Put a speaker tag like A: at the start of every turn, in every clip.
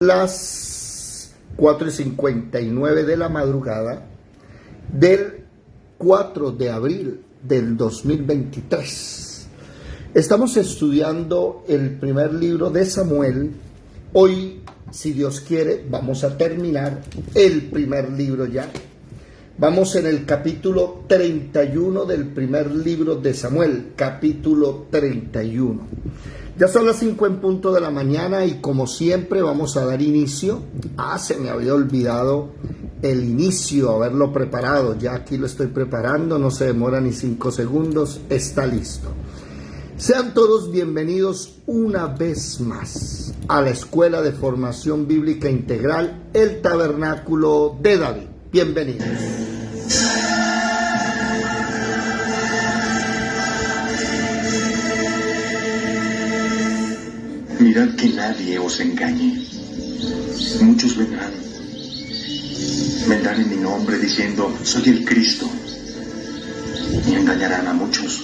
A: Las 4:59 de la madrugada del 4 de abril del 2023. Estamos estudiando el primer libro de Samuel. Hoy, si Dios quiere, vamos a terminar el primer libro ya. Vamos en el capítulo 31 del primer libro de Samuel, capítulo 31. Ya son las 5 en punto de la mañana y como siempre vamos a dar inicio. Se me había olvidado el inicio, haberlo preparado. Ya aquí lo estoy preparando, no se demora ni 5 segundos, está listo. Sean todos bienvenidos una vez más a la Escuela de Formación Bíblica Integral, el Tabernáculo de David. Bienvenidos.
B: Mirad que nadie os engañe. Muchos vendrán en mi nombre diciendo, soy el Cristo, y engañarán a muchos.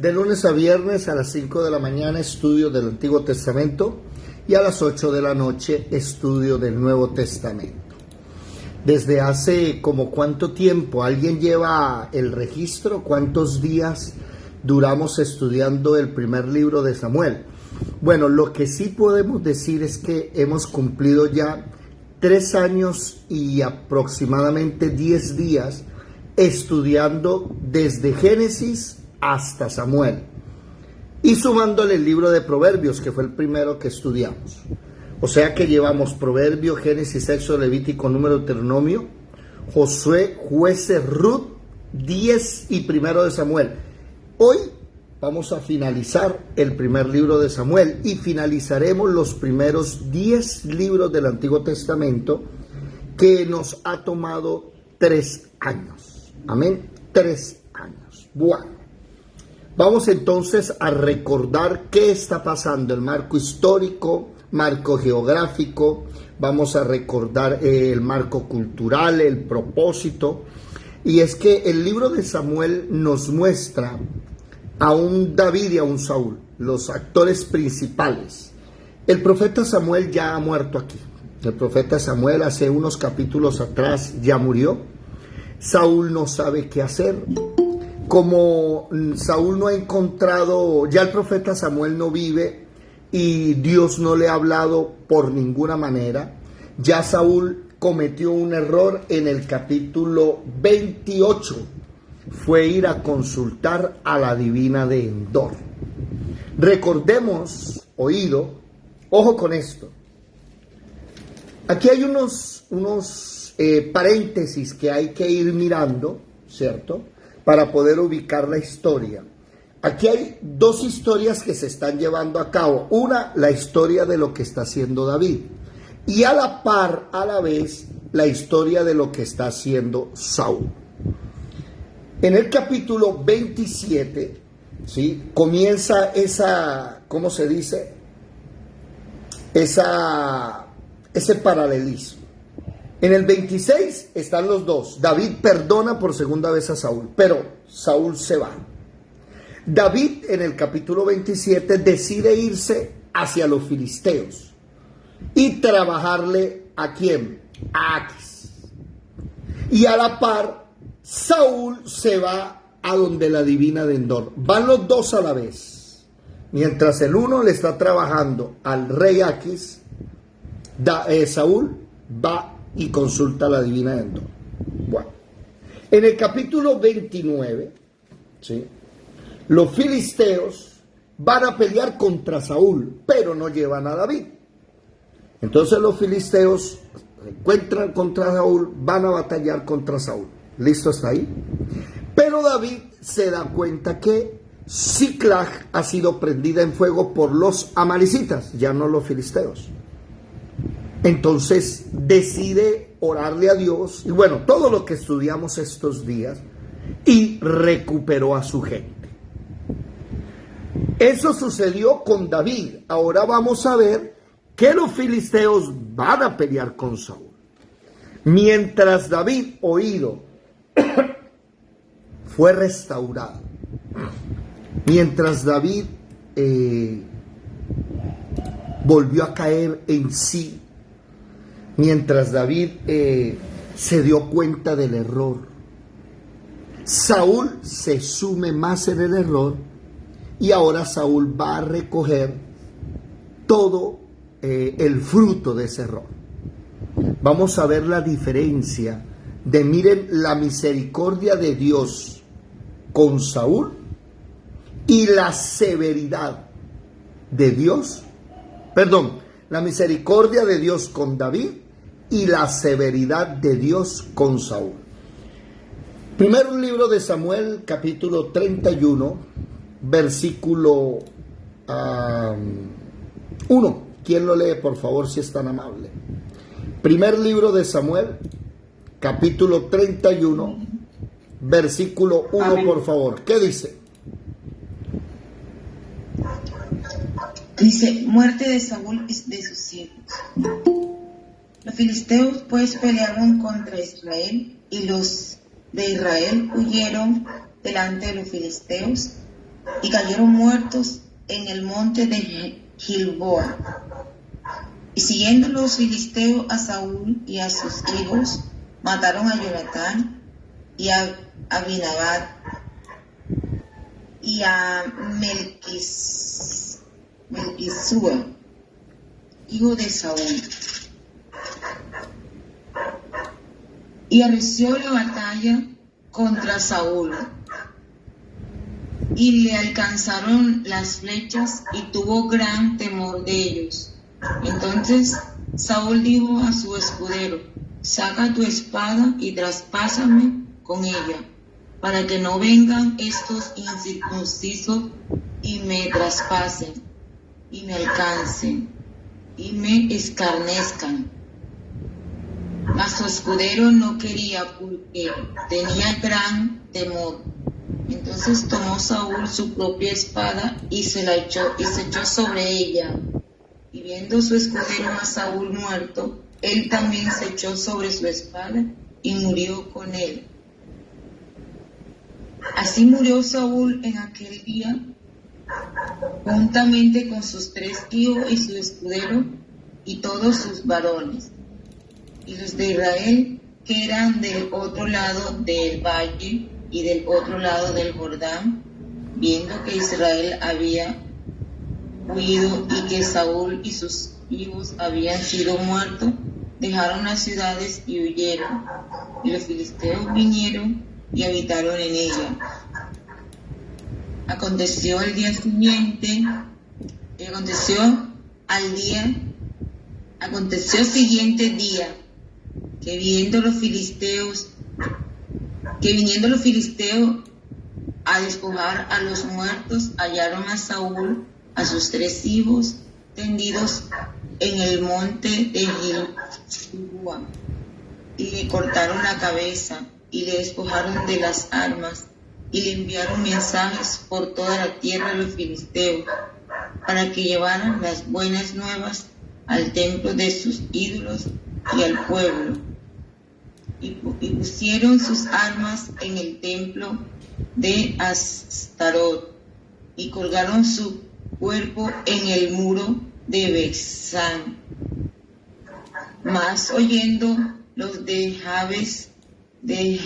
A: De lunes a viernes a las 5 de la mañana estudio del Antiguo Testamento y a las 8 de la noche estudio del Nuevo Testamento. Desde hace como cuánto tiempo, ¿alguien lleva el registro? ¿Cuántos días duramos estudiando el primer libro de Samuel? Bueno, lo que sí podemos decir es que hemos cumplido ya 3 años y aproximadamente 10 días estudiando desde Génesis hasta Samuel, y sumándole el libro de Proverbios, que fue el primero que estudiamos. O sea que llevamos Proverbios, Génesis, Éxodo, Levítico, Número, Deuteronomio, Josué, Jueces, Ruth, 10 y primero de Samuel. Hoy vamos a finalizar el primer libro de Samuel y finalizaremos los primeros 10 libros del Antiguo Testamento, que nos ha tomado 3 años. Amén, 3 años. Bueno, vamos entonces a recordar qué está pasando, el marco histórico, marco geográfico, vamos a recordar el marco cultural, el propósito. Y es que el libro de Samuel nos muestra a un David y a un Saúl, los actores principales. El profeta Samuel ya ha muerto aquí. El profeta Samuel hace unos capítulos atrás ya murió. Saúl no sabe qué hacer. Como Saúl no ha encontrado, ya el profeta Samuel no vive y Dios no le ha hablado por ninguna manera, ya Saúl cometió un error en el capítulo 28, fue ir a consultar a la divina de Endor. Recordemos, ojo con esto, aquí hay unos paréntesis que hay que ir mirando, ¿cierto?, para poder ubicar la historia. Aquí hay 2 historias que se están llevando a cabo. Una, la historia de lo que está haciendo David. Y a la par, a la vez, la historia de lo que está haciendo Saúl. En el capítulo 27, ¿sí?, comienza esa, ¿cómo se dice? Ese paralelismo. En el 26 están los dos. David perdona por segunda vez a Saúl, pero Saúl se va. David en el capítulo 27 decide irse hacia los filisteos y trabajarle ¿a quién? A Aquis. Y a la par, Saúl se va a donde la divina de Endor. Van los dos a la vez. Mientras el uno le está trabajando al rey Aquis, Saúl va y consulta a la divina de Endor. Bueno, en el capítulo 29, ¿sí?, los filisteos van a pelear contra Saúl, pero no llevan a David. Entonces los filisteos se encuentran contra Saúl, van a batallar contra Saúl. ¿Listo hasta ahí? Pero David se da cuenta que Siclag ha sido prendida en fuego por los amalecitas, ya no los filisteos. Entonces decide orarle a Dios, y bueno, todo lo que estudiamos estos días y recuperó a su gente. Eso sucedió con David. Ahora vamos a ver que los filisteos van a pelear con Saúl. Mientras David, oído, fue restaurado, mientras David volvió a caer en sí, mientras David se dio cuenta del error, Saúl se sume más en el error y ahora Saúl va a recoger todo el fruto de ese error. Vamos a ver la diferencia de, miren, la misericordia de Dios con Saúl y la severidad de Dios, la misericordia de Dios con David y la severidad de Dios con Saúl. Primero libro de Samuel, capítulo 31, versículo 1. ¿Quién lo lee, por favor, si es tan amable? Primer libro de Samuel, capítulo 31, versículo 1, amén, por favor. ¿Qué dice?
C: Dice, muerte de Saúl y de sus hijos. Los filisteos pues pelearon contra Israel, y los de Israel huyeron delante de los filisteos y cayeron muertos en el monte de Gilboa. Y siguiendo los filisteos a Saúl y a sus hijos, mataron a Jonatán y a Abinadab y a Melquisúa, hijo de Saúl. Y arreció la batalla contra Saúl, y le alcanzaron las flechas, y tuvo gran temor de ellos. Entonces Saúl dijo a su escudero: saca tu espada y traspásame con ella, para que no vengan estos incircuncisos y me traspasen, y me alcancen, y me escarnezcan. Mas su escudero no quería, porque tenía gran temor. Entonces tomó Saúl su propia espada y se echó sobre ella. Y viendo su escudero a Saúl muerto, él también se echó sobre su espada y murió con él. Así murió Saúl en aquel día, juntamente con sus 3 hijos y su escudero y todos sus varones. Y los de Israel, que eran del otro lado del valle y del otro lado del Jordán, viendo que Israel había huido y que Saúl y sus hijos habían sido muertos, dejaron las ciudades y huyeron. Y los filisteos vinieron y habitaron en ella. Aconteció siguiente día, que viniendo los filisteos a despojar a los muertos, hallaron a Saúl, a sus 3 hijos, tendidos en el monte de Gilboa, y le cortaron la cabeza, y le despojaron de las armas, y le enviaron mensajes por toda la tierra a los filisteos, para que llevaran las buenas nuevas al templo de sus ídolos y al pueblo. Y pusieron sus armas en el templo de Astarot, y colgaron su cuerpo en el muro de Bexán. Mas oyendo los de Jabes de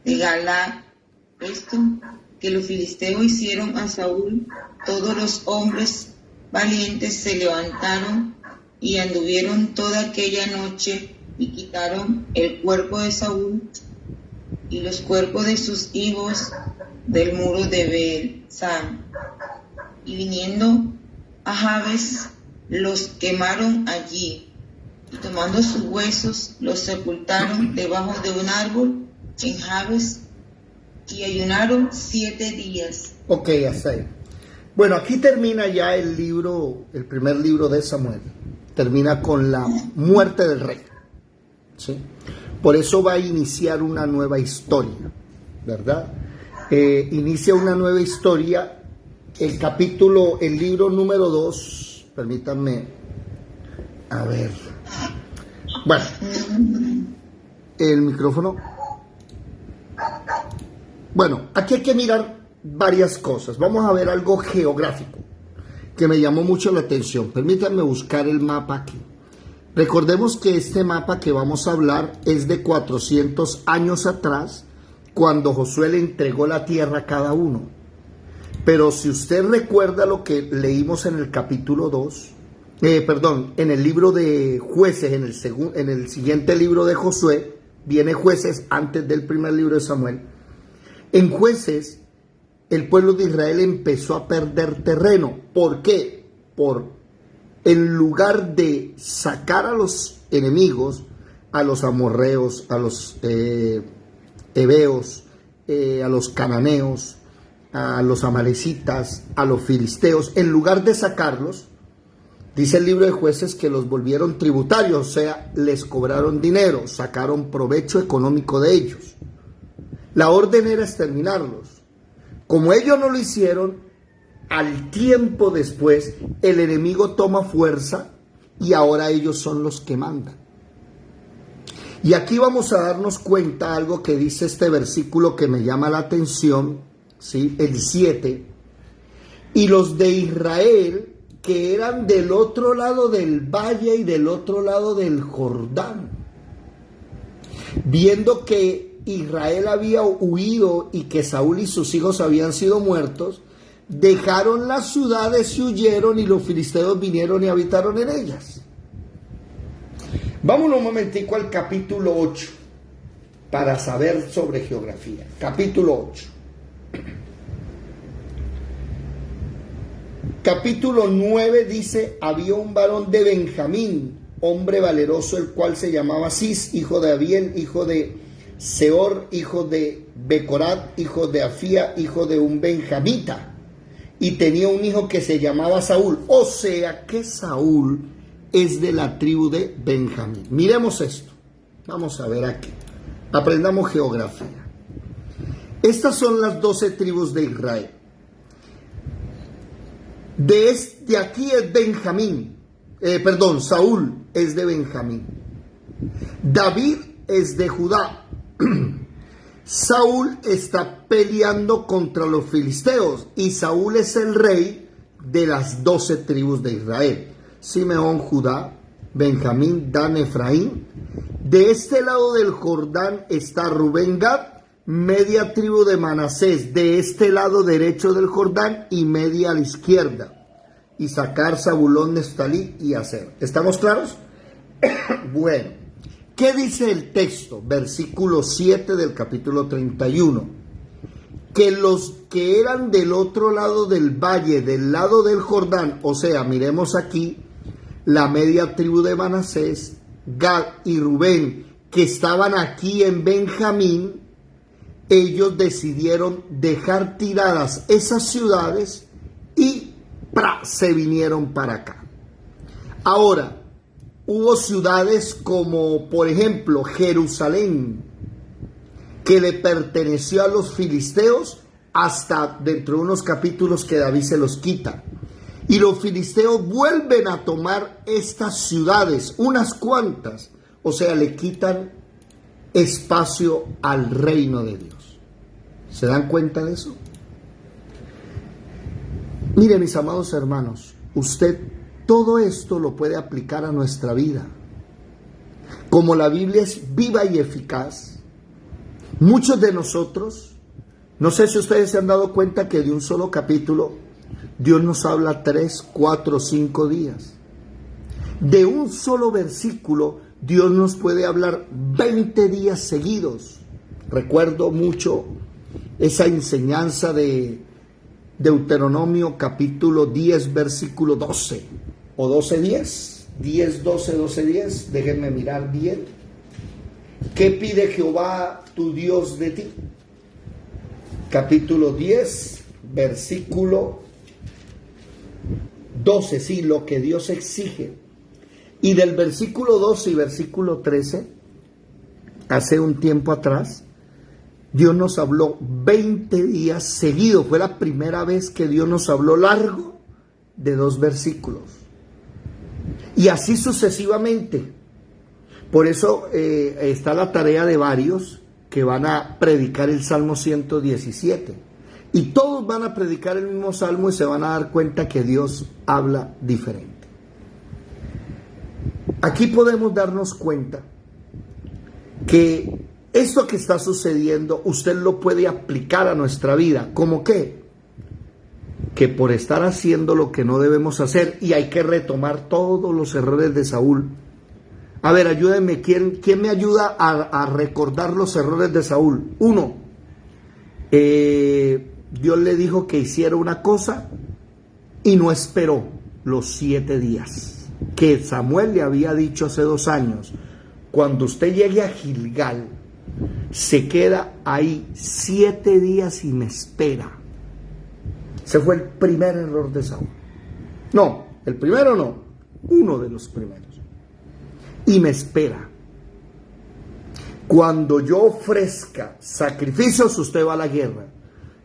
C: Galaad esto, que los filisteos hicieron a Saúl, todos los hombres valientes se levantaron y anduvieron toda aquella noche, y quitaron el cuerpo de Saúl y los cuerpos de sus hijos del muro de Bexán. Y viniendo a Jabes, los quemaron allí, y tomando sus huesos, los sepultaron debajo de un árbol en Jabes, y ayunaron 7 días.
A: Ok, hasta ahí. Bueno, aquí termina ya el primer libro de Samuel. Termina con la muerte del rey. ¿Sí? Por eso va a iniciar una nueva historia. ¿verdad? Inicia una nueva historia, el libro número 2, permítanme, a ver, bueno, el micrófono. Bueno, aquí hay que mirar varias cosas. Vamos a ver algo geográfico que me llamó mucho la atención. Permítanme buscar el mapa aquí. Recordemos que este mapa que vamos a hablar es de 400 años atrás, cuando Josué le entregó la tierra a cada uno. Pero si usted recuerda lo que leímos en el capítulo 2, en el libro de Jueces, en el siguiente libro de Josué, viene Jueces antes del primer libro de Samuel. En Jueces, el pueblo de Israel empezó a perder terreno. ¿Por qué? En lugar de sacar a los enemigos, a los amorreos, a los heveos, a los cananeos, a los amalecitas, a los filisteos, en lugar de sacarlos, dice el libro de Jueces que los volvieron tributarios, o sea, les cobraron dinero, sacaron provecho económico de ellos. La orden era exterminarlos. Como ellos no lo hicieron, al tiempo después, el enemigo toma fuerza y ahora ellos son los que mandan. Y aquí vamos a darnos cuenta algo que dice este versículo que me llama la atención, ¿sí? El 7. Y los de Israel, que eran del otro lado del valle y del otro lado del Jordán, viendo que Israel había huido y que Saúl y sus hijos habían sido muertos, dejaron las ciudades y huyeron, y los filisteos vinieron y habitaron en ellas. Vámonos un momentico al capítulo 8 para saber sobre geografía. Capítulo 8. Capítulo 9 dice: había un varón de Benjamín, hombre valeroso, el cual se llamaba Cis, hijo de Abiel, hijo de Seor, hijo de Becorat, hijo de Afía, hijo de un benjamita, y tenía un hijo que se llamaba Saúl. O sea que Saúl es de la tribu de Benjamín. Miremos esto. Vamos a ver aquí. Aprendamos geografía. Estas son las 12 tribus de Israel. De aquí es Benjamín. Saúl es de Benjamín. David es de Judá. Saúl está peleando contra los filisteos y Saúl es el rey de las 12 tribus de Israel: Simeón, Judá, Benjamín, Dan, Efraín. De este lado del Jordán está Rubén, Gad, media tribu de Manasés de este lado derecho del Jordán y media a la izquierda: Isaacar, Zabulón, Neftalí y Aser. ¿Estamos claros? Bueno, ¿qué dice el texto? Versículo 7 del capítulo 31. Que los que eran del otro lado del valle, del lado del Jordán, o sea, miremos aquí, la media tribu de Manasés, Gad y Rubén, que estaban aquí en Benjamín, ellos decidieron dejar tiradas esas ciudades y se vinieron para acá. Ahora, hubo ciudades como, por ejemplo, Jerusalén, que le perteneció a los filisteos hasta dentro de unos capítulos que David se los quita. Y los filisteos vuelven a tomar estas ciudades, unas cuantas, o sea, le quitan espacio al reino de Dios. ¿Se dan cuenta de eso? Mire, mis amados hermanos, usted todo esto lo puede aplicar a nuestra vida. Como la Biblia es viva y eficaz, muchos de nosotros, no sé si ustedes se han dado cuenta que de un solo capítulo, Dios nos habla 3, 4, 5 días. De un solo versículo, Dios nos puede hablar 20 días seguidos. Recuerdo mucho esa enseñanza de Deuteronomio capítulo 10, versículo 12, o 12, 10, 10, 12, 12, 10, déjenme mirar bien. ¿Qué pide Jehová tu Dios de ti? Capítulo 10, versículo 12, sí, lo que Dios exige. Y del versículo 12 y versículo 13, hace un tiempo atrás, Dios nos habló 20 días seguidos. Fue la primera vez que Dios nos habló largo de 2 versículos. Y así sucesivamente. Por eso está la tarea de varios que van a predicar el Salmo 117. Y todos van a predicar el mismo Salmo y se van a dar cuenta que Dios habla diferente. Aquí podemos darnos cuenta que esto que está sucediendo, usted lo puede aplicar a nuestra vida. ¿Cómo qué? Que por estar haciendo lo que no debemos hacer, y hay que retomar todos los errores de Saúl. A ver, ayúdenme, ¿quién me ayuda a recordar los errores de Saúl? 1, Dios le dijo que hiciera una cosa y no esperó los 7 días. Que Samuel le había dicho hace 2 años, cuando usted llegue a Gilgal, se queda ahí 7 días y me espera. Ese fue el primer error de Saúl. No, el primero no, uno de los primeros. Y me espera. Cuando yo ofrezca sacrificios, usted va a la guerra.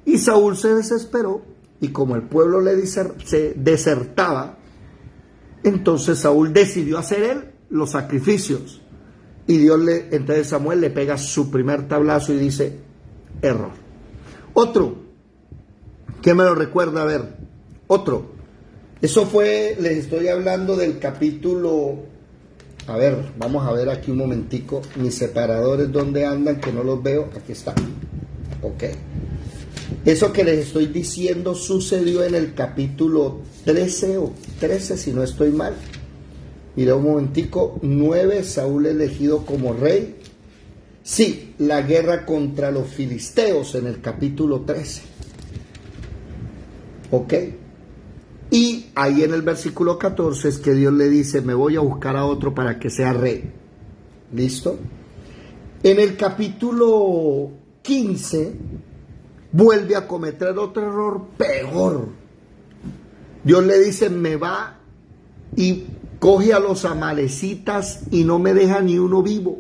A: Y Saúl se desesperó, y como el pueblo se desertaba, entonces Saúl decidió hacer él los sacrificios. Y entonces Samuel le pega su primer tablazo y dice, error. Otro, ¿qué me lo recuerda? A ver, otro. Eso fue, les estoy hablando del capítulo, a ver, vamos a ver aquí un momentico, mis separadores, ¿dónde andan? Que no los veo, aquí están. Ok. Eso que les estoy diciendo sucedió en el capítulo 13 o 13, si no estoy mal. Mira un momentico, 9, Saúl elegido como rey. Sí, la guerra contra los filisteos en el capítulo 13. ¿Ok? Y ahí en el versículo 14 es que Dios le dice, me voy a buscar a otro para que sea rey. ¿Listo? En el capítulo 15 vuelve a cometer otro error peor. Dios le dice, me va y coge a los amalecitas y no me deja ni uno vivo.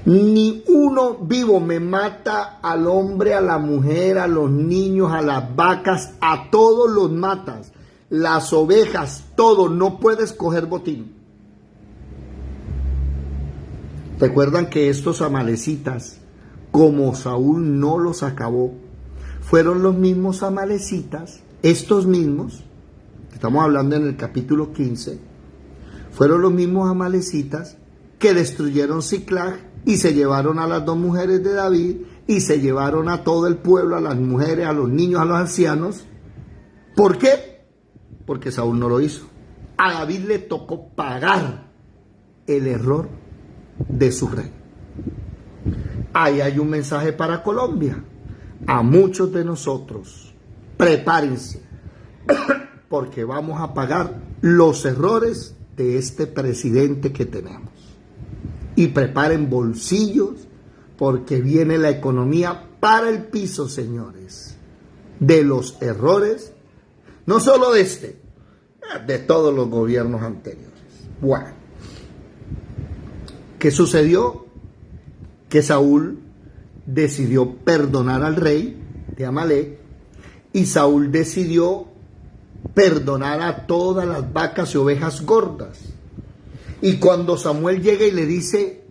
A: Ni uno vivo. Me mata al hombre, a la mujer, a los niños, a las vacas, a todos los matas. Las ovejas, todo. No puedes coger botín. Recuerdan que estos amalecitas, como Saúl no los acabó, fueron los mismos amalecitas, estos mismos, estamos hablando en el capítulo 15, fueron los mismos amalecitas que destruyeron Siclag y se llevaron a las 2 mujeres de David y se llevaron a todo el pueblo, a las mujeres, a los niños, a los ancianos. ¿Por qué? Porque Saúl no lo hizo. A David le tocó pagar el error de su rey. Ahí hay un mensaje para Colombia. A muchos de nosotros, prepárense, porque vamos a pagar los errores de este presidente que tenemos. Y preparen bolsillos, porque viene la economía para el piso, señores, de los errores, no solo de todos los gobiernos anteriores. Bueno, ¿qué sucedió? Que Saúl decidió perdonar al rey de Amalek, y Saúl decidió perdonar a todas las vacas y ovejas gordas. Y cuando Samuel llega y le dice,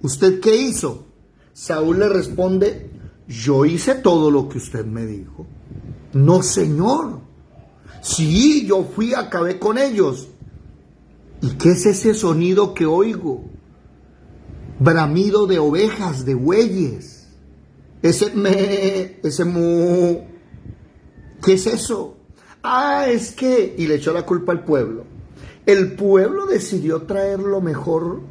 A: ¿usted qué hizo? Saúl le responde, yo hice todo lo que usted me dijo. No, señor. Sí, yo fui, acabé con ellos. ¿Y qué es ese sonido que oigo? Bramido de ovejas, de bueyes. Ese mu. ¿Qué es eso? Es que, y le echó la culpa al pueblo. El pueblo decidió traer lo mejor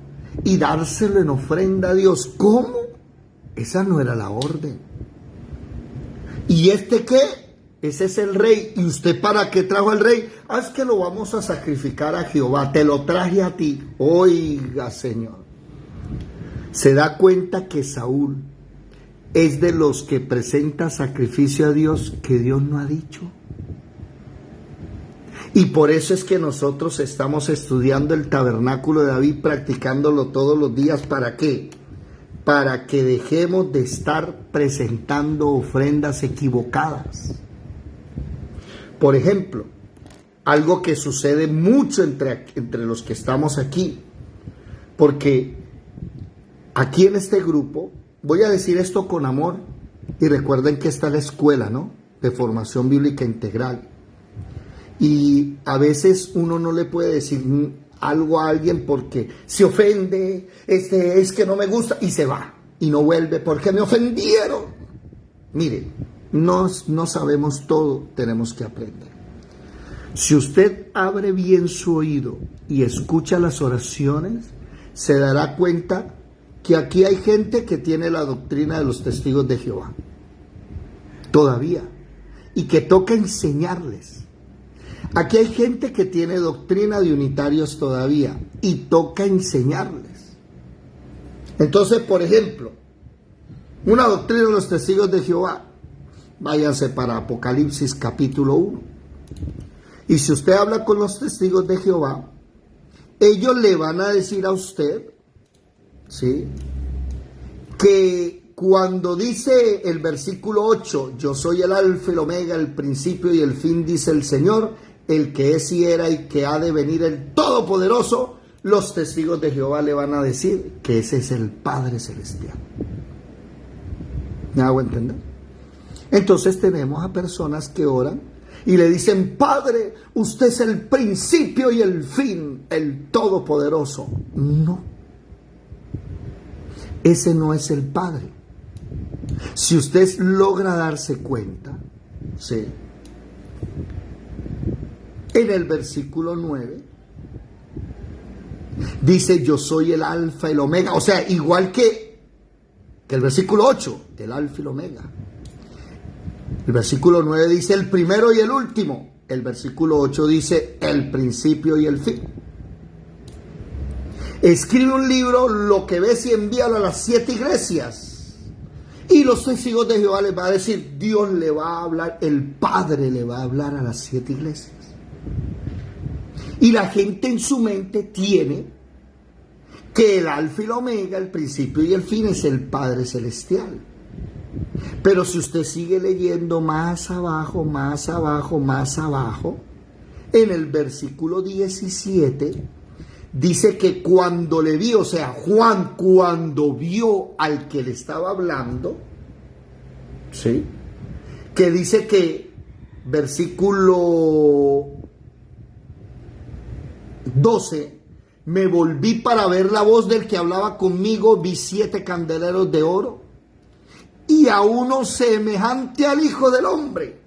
A: y dárselo en ofrenda a Dios. ¿Cómo? Esa no era la orden. ¿Y este qué? Ese es el rey. ¿Y usted para qué trajo al rey? Es que lo vamos a sacrificar a Jehová. Te lo traje a ti. Oiga, Señor. Se da cuenta que Saúl es de los que presenta sacrificio a Dios que Dios no ha dicho. Y por eso es que nosotros estamos estudiando el tabernáculo de David, practicándolo todos los días. ¿Para qué? para que dejemos de estar presentando ofrendas equivocadas. Por ejemplo, algo que sucede mucho entre los que estamos aquí, porque aquí en este grupo, voy a decir esto con amor, y recuerden que está la escuela, ¿no?, de formación bíblica integral. Y a veces uno no le puede decir algo a alguien porque se ofende, es que no me gusta, y se va, y no vuelve porque me ofendieron. Mire, no sabemos todo, tenemos que aprender. Si usted abre bien su oído y escucha las oraciones, se dará cuenta que aquí hay gente que tiene la doctrina de los testigos de Jehová, todavía, y que toca enseñarles. Aquí hay gente que tiene doctrina de unitarios todavía, y toca enseñarles. Entonces, por ejemplo, una doctrina de los testigos de Jehová, váyanse para Apocalipsis capítulo 1. Y si usted habla con los testigos de Jehová, ellos le van a decir a usted, ¿sí?, que cuando dice el versículo 8, yo soy el alfa y el omega, el principio y el fin, dice el Señor, el que es y era y que ha de venir, el Todopoderoso, los testigos de Jehová le van a decir que ese es el Padre Celestial. ¿Me hago entender? Entonces tenemos a personas que oran y le dicen, Padre, usted es el principio y el fin, el Todopoderoso. No, ese no es el Padre. Si usted logra darse cuenta, ¿sí?, en el versículo 9 dice, yo soy el alfa y el omega, o sea, igual que el versículo 8, el alfa y el omega. El versículo 9 dice el primero y el último. El versículo 8 dice el principio y el fin. Escribe un libro, lo que ves, y envíalo a las 7 iglesias. Y los testigos de Jehová les va a decir, Dios le va a hablar, el Padre le va a hablar a las 7 iglesias. Y la gente en su mente tiene que el alfa y el omega, el principio y el fin, es el Padre Celestial. Pero si usted sigue leyendo más abajo, más abajo, más abajo, en el versículo 17, dice que cuando le vio, o sea, Juan cuando vio al que le estaba hablando, ¿sí?, que dice que, versículo 12, me volví para ver la voz del que hablaba conmigo, vi 7 candeleros de oro, y a uno semejante al Hijo del Hombre.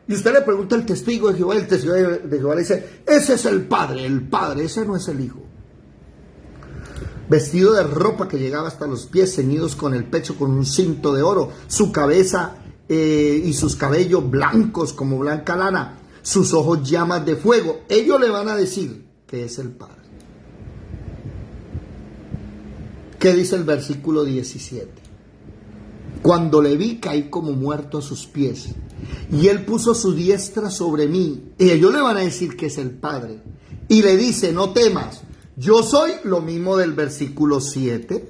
A: Y usted le pregunta al testigo de Jehová, el testigo de Jehová le dice, ese es el Padre, ese no es el Hijo. Vestido de ropa que llegaba hasta los pies, ceñidos con el pecho con un cinto de oro, su cabeza y sus cabellos blancos como blanca lana, sus ojos llamas de fuego. Ellos le van a decir que es el Padre. ¿Qué dice el versículo 17? Cuando le vi, caí como muerto a sus pies, y él puso su diestra sobre mí. Y ellos le van a decir que es el Padre. Y le dice, no temas, yo soy lo mismo del versículo 7,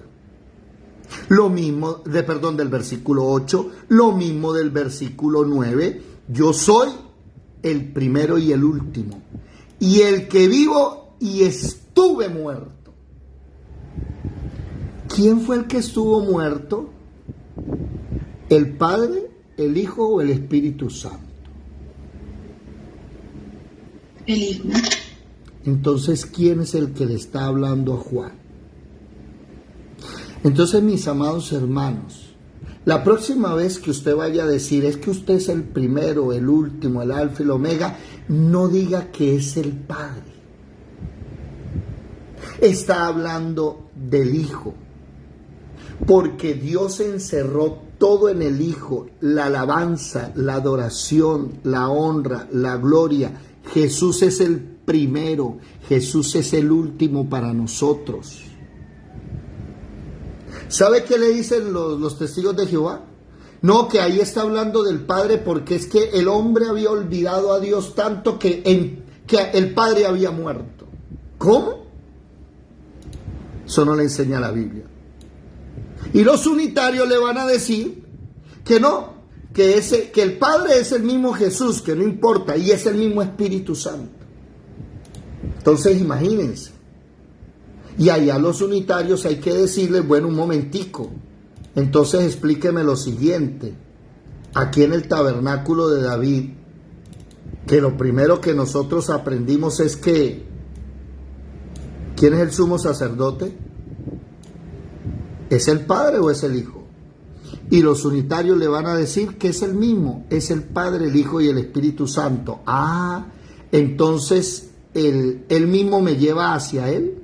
A: lo mismo del versículo 8, lo mismo del versículo 9. Yo soy el primero y el último, y el que vivo y estuve muerto. ¿Quién fue el que estuvo muerto? ¿El Padre, el Hijo o el Espíritu Santo?
C: El Hijo.
A: Entonces, ¿quién es el que le está hablando a Juan? Entonces, mis amados hermanos, la próxima vez que usted vaya a decir, es que usted es el primero, el último, el alfa y el omega, no diga que es el Padre. Está hablando del Hijo, porque Dios encerró todo en el Hijo, la alabanza, la adoración, la honra, la gloria. Jesús es el primero, Jesús es el último para nosotros. ¿Sabe qué le dicen los testigos de Jehová? No, que ahí está hablando del Padre, porque es que el hombre había olvidado a Dios tanto que el Padre había muerto. ¿Cómo? Eso no le enseña la Biblia. Y los unitarios le van a decir que no, que el Padre es el mismo Jesús, que no importa, y es el mismo Espíritu Santo. Entonces imagínense. Y allá los unitarios hay que decirles, bueno, un momentico, entonces explíqueme lo siguiente. Aquí en el tabernáculo de David, que lo primero que nosotros aprendimos es que, ¿quién es el sumo sacerdote? ¿Es el Padre o es el Hijo? Y los unitarios le van a decir que es el mismo, es el Padre, el Hijo y el Espíritu Santo. Ah, entonces él mismo me lleva hacia Él.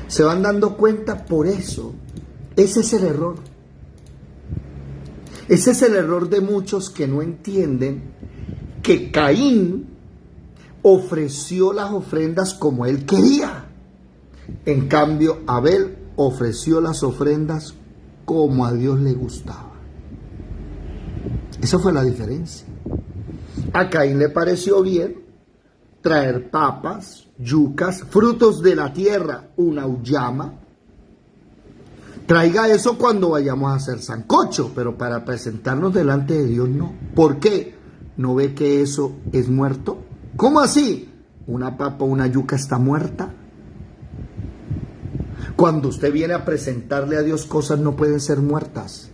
A: Se van dando cuenta por eso. Ese es el error. Ese es el error de muchos que no entienden que Caín ofreció las ofrendas como él quería. En cambio, Abel ofreció las ofrendas como a Dios le gustaba. Esa fue la diferencia. A Caín le pareció bien traer papas, yucas, frutos de la tierra, una auyama. Traiga eso cuando vayamos a hacer sancocho, pero para presentarnos delante de Dios no. ¿Por qué? ¿No ve que eso es muerto? ¿Cómo así? ¿Una papa o una yuca está muerta? Cuando usted viene a presentarle a Dios cosas no pueden ser muertas.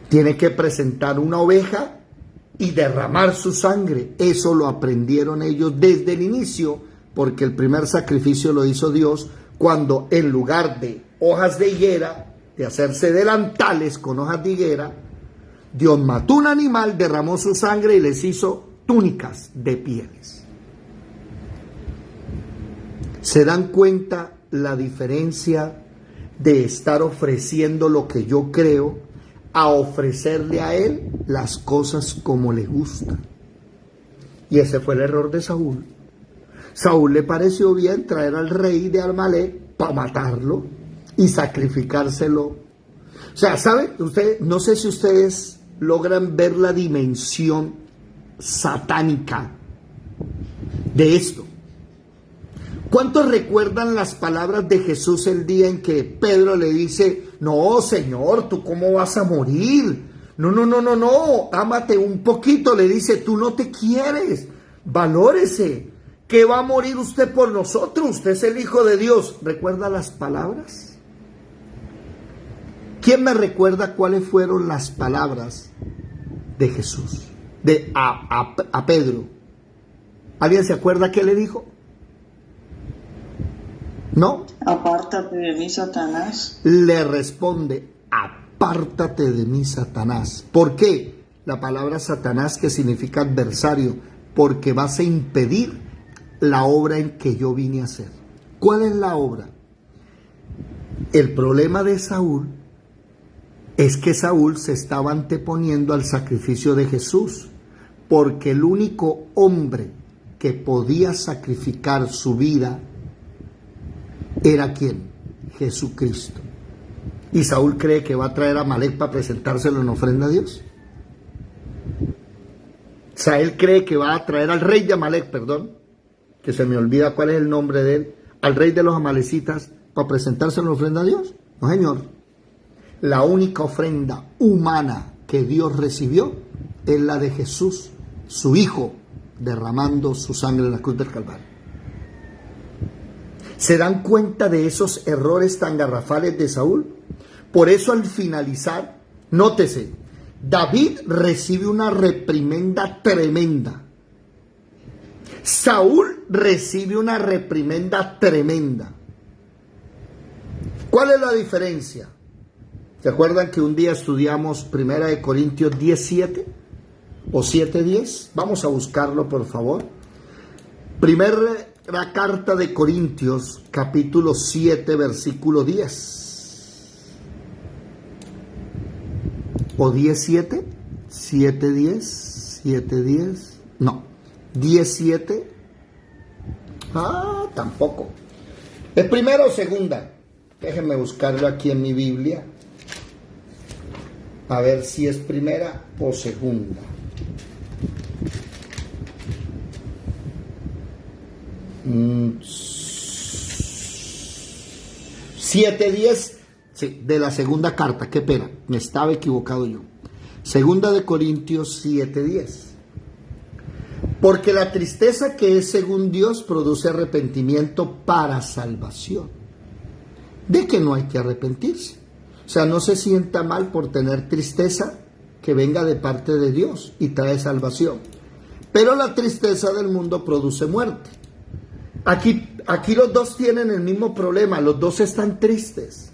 A: Tiene que presentar una oveja y derramar su sangre. Eso lo aprendieron ellos desde el inicio, porque el primer sacrificio lo hizo Dios cuando en lugar de hojas de higuera, de hacerse delantales con hojas de higuera, Dios mató un animal, derramó su sangre y les hizo túnicas de pieles. ¿Se dan cuenta la diferencia de estar ofreciendo lo que yo creo a ofrecerle a Él las cosas como le gustan? Y ese fue el error de Saúl. Saúl le pareció bien traer al rey de Amalec para matarlo y sacrificárselo. O sea, ¿saben? Usted, no sé si ustedes logran ver la dimensión satánica de esto. ¿Cuántos recuerdan las palabras de Jesús el día en que Pedro le dice, no, Señor, ¿tú cómo vas a morir? No, ámate un poquito, le dice, tú no te quieres, valórese, que va a morir usted por nosotros, usted es el Hijo de Dios. ¿Recuerda las palabras? ¿Quién me recuerda cuáles fueron las palabras de Jesús, a Pedro? ¿Alguien se acuerda qué le dijo? ¿No?
D: Apártate de mí, Satanás.
A: Le responde, apártate de mí, Satanás. ¿Por qué? La palabra Satanás, que significa adversario, porque vas a impedir la obra en que yo vine a hacer. ¿Cuál es la obra? El problema de Saúl es que Saúl se estaba anteponiendo al sacrificio de Jesús, porque el único hombre que podía sacrificar su vida era ¿quién? Jesucristo. ¿Y Saúl cree que va a traer a Amalec para presentárselo en ofrenda a Dios? O sea, él cree que va a traer al rey de Amalec, perdón, que se me olvida cuál es el nombre de él, al rey de los amalecitas, para presentárselo en ofrenda a Dios. No, señor. La única ofrenda humana que Dios recibió es la de Jesús, su Hijo, derramando su sangre en la cruz del Calvario. ¿Se dan cuenta de esos errores tan garrafales de Saúl? Por eso al finalizar, nótese, David recibe una reprimenda tremenda. Saúl recibe una reprimenda tremenda. ¿Cuál es la diferencia? ¿Se acuerdan que un día estudiamos 1 Corintios 10:7 o 7:10? Vamos a buscarlo, por favor. La carta de Corintios, capítulo 7, versículo 10. ¿O 10:7? 7:10, 7:10. No, 10:7. Tampoco. ¿Es primera o segunda? Déjenme buscarlo aquí en mi Biblia. A ver si es primera o segunda. 7:10, Sí, de la segunda carta, qué pena, me estaba equivocado yo. Segunda de Corintios 7:10. Porque la tristeza que es según Dios produce arrepentimiento para salvación. De que no hay que arrepentirse. O sea, no se sienta mal por tener tristeza que venga de parte de Dios y trae salvación. Pero la tristeza del mundo produce muerte. Aquí los dos tienen el mismo problema, los dos están tristes.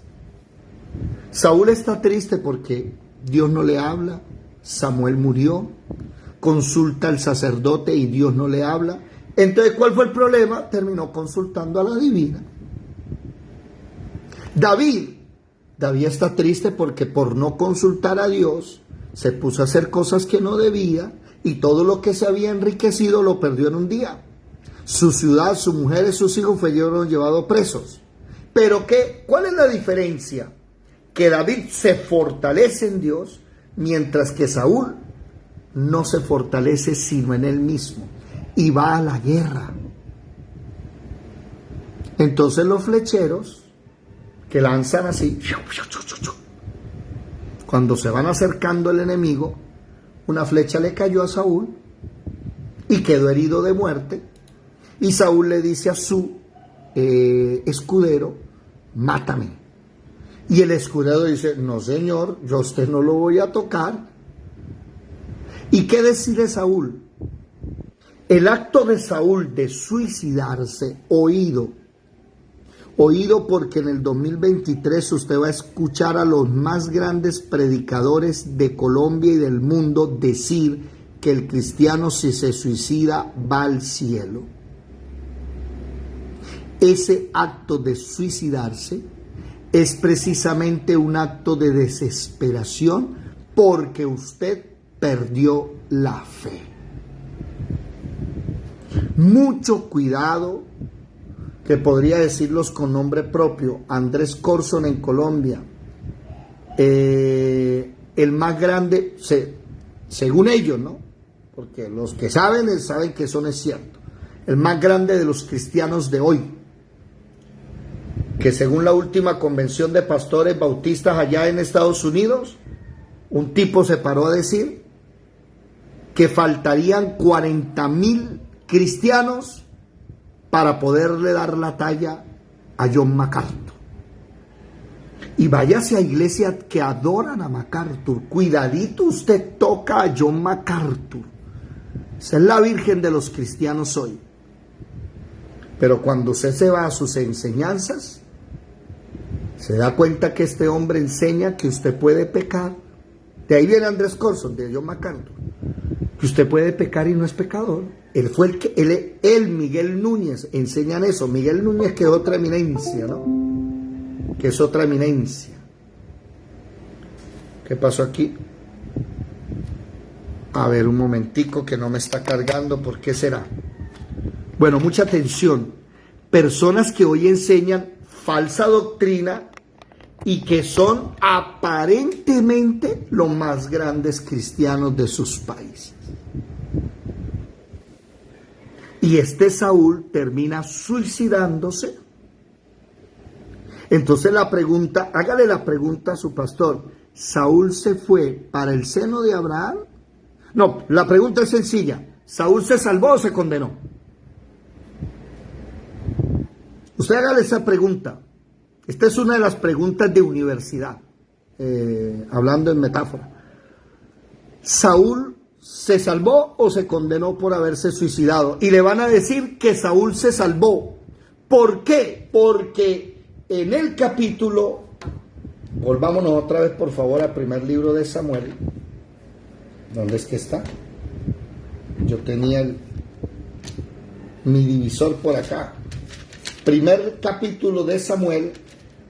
A: Saúl está triste porque Dios no le habla, Samuel murió, consulta al sacerdote y Dios no le habla. Entonces, ¿cuál fue el problema? Terminó consultando a la divina. David está triste porque por no consultar a Dios se puso a hacer cosas que no debía y todo lo que se había enriquecido lo perdió en un día. Su ciudad, su mujer y sus hijos fueron llevados presos. Pero ¿cuál es la diferencia? Que David se fortalece en Dios, mientras que Saúl no se fortalece sino en él mismo y va a la guerra. Entonces los flecheros que lanzan así, cuando se van acercando al enemigo, una flecha le cayó a Saúl y quedó herido de muerte. Y Saúl le dice a su escudero, mátame. Y el escudero dice, no señor, yo a usted no lo voy a tocar. ¿Y qué decide Saúl? El acto de Saúl de suicidarse, oído porque en el 2023 usted va a escuchar a los más grandes predicadores de Colombia y del mundo decir que el cristiano, si se suicida, va al cielo. Ese acto de suicidarse es precisamente un acto de desesperación porque usted perdió la fe. Mucho cuidado, que podría decirlos con nombre propio, Andrés Corson en Colombia, el más grande, según ellos, ¿no? Porque los que saben que eso no es cierto, el más grande de los cristianos de hoy, que según la última convención de pastores bautistas allá en Estados Unidos, un tipo se paró a decir que faltarían 40,000 cristianos para poderle dar la talla a John MacArthur. Y váyase a iglesias que adoran a MacArthur. Cuidadito, usted toca a John MacArthur. Esa es la virgen de los cristianos hoy. Pero cuando usted se va a sus enseñanzas, se da cuenta que este hombre enseña que usted puede pecar. De ahí viene Andrés Corson, de John MacArthur. Que usted puede pecar y no es pecador. Él fue Miguel Núñez, enseñan eso. Miguel Núñez, que es otra eminencia, ¿no? Que es otra eminencia. ¿Qué pasó aquí? A ver, un momentico que no me está cargando. ¿Por qué será? Bueno, mucha atención. Personas que hoy enseñan falsa doctrina y que son aparentemente los más grandes cristianos de sus países. Y este Saúl termina suicidándose. Entonces la pregunta, hágale la pregunta a su pastor, ¿Saúl se fue para el seno de Abraham? No, la pregunta es sencilla, ¿Saúl se salvó o se condenó? Usted hágale esa pregunta. Esta es una de las preguntas de universidad, hablando en metáfora. ¿Saúl se salvó o se condenó por haberse suicidado? Y le van a decir que Saúl se salvó. ¿Por qué? Porque en el capítulo, volvámonos otra vez por favor al primer libro de Samuel. ¿Dónde es que está? Yo tenía mi divisor por acá. Primer capítulo de Samuel,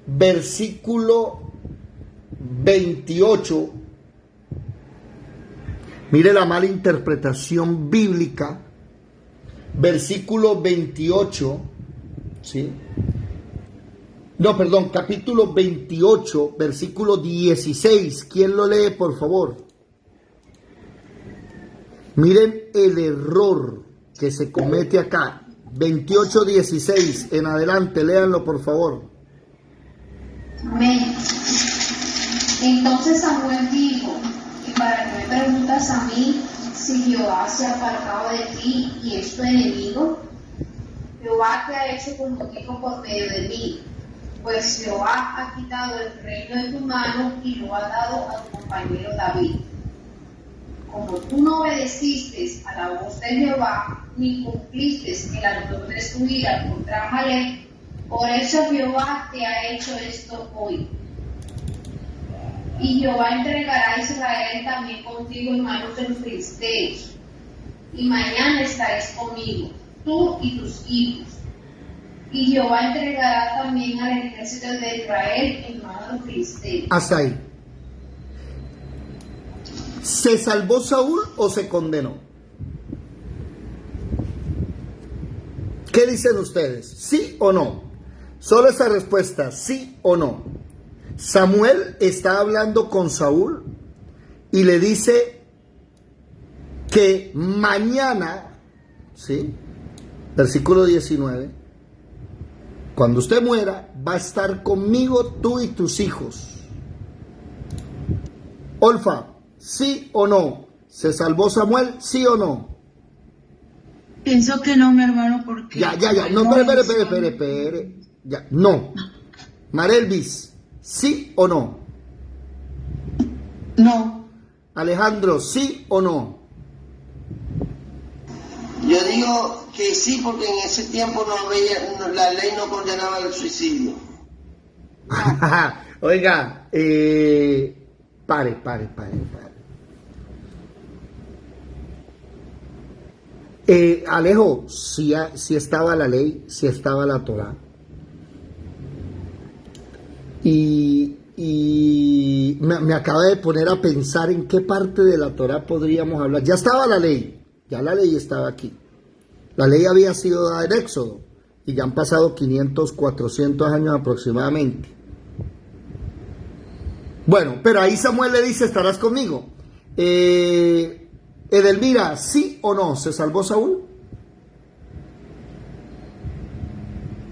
A: versículo 28. Mire la mala interpretación bíblica. Versículo 28, ¿sí? No, perdón, capítulo 28, versículo 16. ¿Quién lo lee, por favor? Miren el error que se comete acá. 28:16 en adelante, léanlo por favor.
E: Amén. Entonces Samuel dijo: ¿y para qué me preguntas a mí si Jehová se ha apartado de ti y es tu enemigo? Jehová te ha hecho como dijo por medio de mí, pues Jehová ha quitado el reino de tu mano y lo ha dado a tu compañero David. Como tú no obedeciste a la voz de Jehová, ni cumpliste el ardor de su ira contra Amalek, por eso Jehová te ha hecho esto hoy. Y Jehová entregará a Israel también contigo en manos de los filisteos. Y mañana estaréis conmigo, tú y tus hijos. Y Jehová entregará también al ejército de Israel en manos de los filisteos.
A: Hasta ahí. ¿Se salvó Saúl o se condenó? ¿Qué dicen ustedes? ¿Sí o no? Solo esa respuesta, sí o no. Samuel está hablando con Saúl y le dice que mañana, ¿sí? Versículo 19, cuando usted muera, va a estar conmigo tú y tus hijos. Olfa, ¿sí o no? ¿Se salvó Samuel? ¿Sí o no?
C: Pienso que no, mi hermano, porque...
A: Ya. No, espere. Ya, no. Marelvis, ¿sí o no?
C: No.
A: Alejandro, ¿sí o no?
F: Yo digo que sí, porque en ese tiempo la ley no condenaba el suicidio.
A: Oiga, pare. Alejo, si estaba la ley, si estaba la Torá. Y me acaba de poner a pensar en qué parte de la Torá podríamos hablar. Ya estaba la ley, ya la ley estaba aquí. La ley había sido dada en Éxodo y ya han pasado 500, 400 años aproximadamente. Bueno, pero ahí Samuel le dice: estarás conmigo. Edelmira, ¿sí o no? ¿Se salvó Saúl?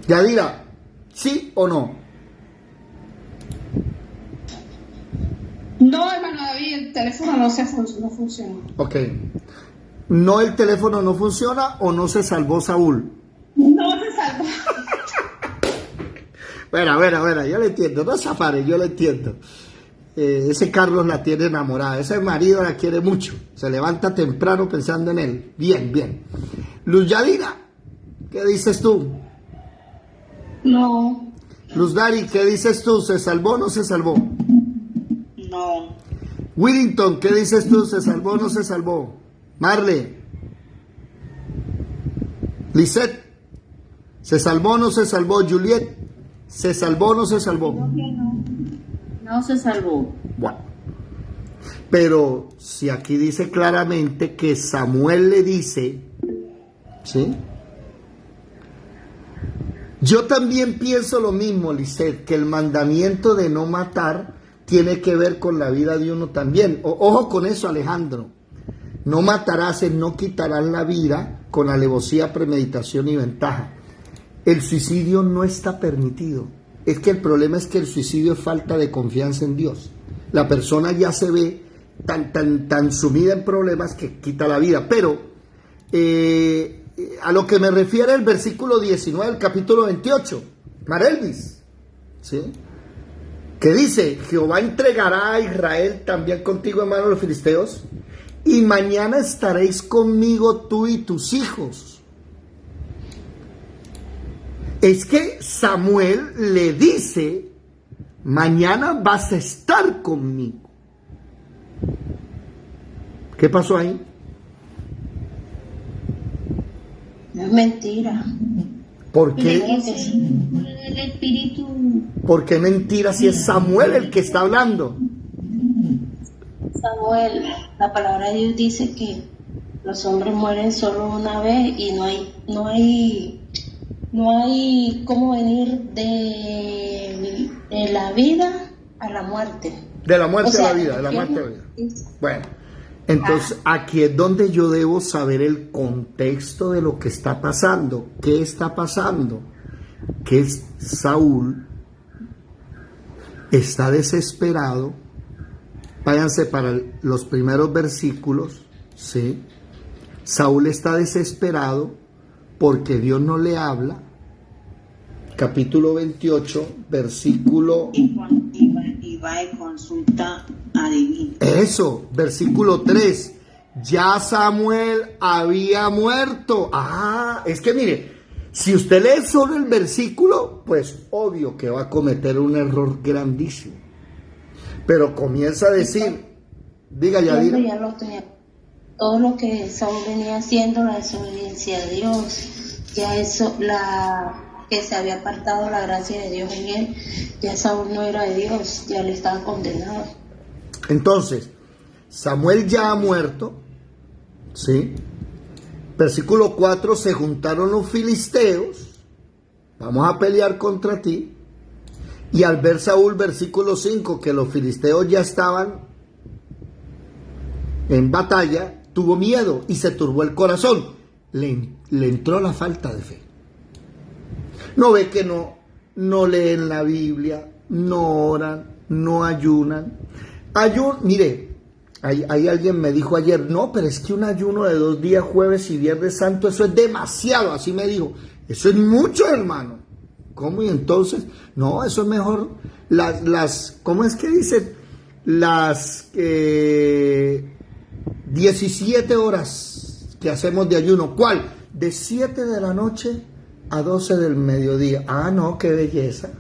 A: Yadira, ¿sí o no?
G: No, hermano David, el teléfono no funciona.
A: Ok. ¿No el teléfono no funciona o no se salvó Saúl?
G: No se salvó.
A: Bueno, yo le entiendo. No se afare, yo le entiendo. Ese Carlos la tiene enamorada. Ese marido la quiere mucho. Se levanta temprano pensando en él. Bien. Luz Yadira, ¿qué dices tú?
G: No.
A: Luz Dari, ¿qué dices tú? ¿Se salvó o no se salvó?
D: No.
A: Whittington, ¿qué dices tú? ¿Se salvó o no se salvó? Marle. Lisette, ¿se salvó o no se salvó? Juliet, ¿se salvó o no se salvó?
H: No se salvó.
A: Bueno, pero si aquí dice claramente que Samuel le dice, ¿sí? Yo también pienso lo mismo, Lisette, que el mandamiento de no matar tiene que ver con la vida de uno también. Ojo con eso, Alejandro. No matarás, no quitarás la vida con alevosía, premeditación y ventaja. El suicidio no está permitido. Es que el problema es que el suicidio es falta de confianza en Dios. La persona ya se ve tan sumida en problemas que quita la vida. Pero a lo que me refiere el versículo 19 del capítulo 28, Marelvis, ¿sí? Que dice: Jehová entregará a Israel también contigo en manos de los filisteos, y mañana estaréis conmigo tú y tus hijos. Es que Samuel le dice: mañana vas a estar conmigo. ¿Qué pasó ahí?
H: Es mentira.
A: ¿Por qué?
H: El espíritu.
A: ¿Por qué mentira si es Samuel el que está hablando?
H: Samuel, la palabra de Dios dice que los hombres mueren solo una vez y no hay cómo venir de la vida a la muerte.
A: De la muerte a la vida, de la muerte a la vida. Bueno, entonces aquí es donde yo debo saber el contexto de lo que está pasando. ¿Qué está pasando? Que Saúl está desesperado Váyanse para los primeros versículos, ¿sí? Saúl está desesperado porque Dios no le habla. Capítulo 28, versículo...
D: Y va y consulta adivina.
A: Eso, versículo 3. Ya Samuel había muerto. Es que mire, si usted lee solo el versículo, pues obvio que va a cometer un error grandísimo. Pero comienza a decir, diga Yadira.
H: Ya lo tenía. Todo lo que Saúl venía haciendo, la desobediencia a Dios, ya eso, que se había apartado la gracia de Dios en él, ya Saúl no era de Dios, ya le estaba condenado.
A: Entonces, Samuel ya ha muerto, ¿sí? Versículo 4, se juntaron los filisteos, vamos a pelear contra ti. Y al ver Saúl, versículo 5, que los filisteos ya estaban en batalla, tuvo miedo y se turbó el corazón. Le entró la falta de fe. No ve que no leen la Biblia, no oran, no ayunan. Mire, ahí alguien me dijo ayer, no, pero es que un ayuno de 2 días, jueves y viernes santo, eso es demasiado, así me dijo. Eso es mucho, hermano. ¿Cómo? Y entonces, no, eso es mejor. ¿Cómo es que dicen? Las 17 horas que hacemos de ayuno. ¿Cuál? De 7 de la noche a 12 del mediodía. No, qué belleza.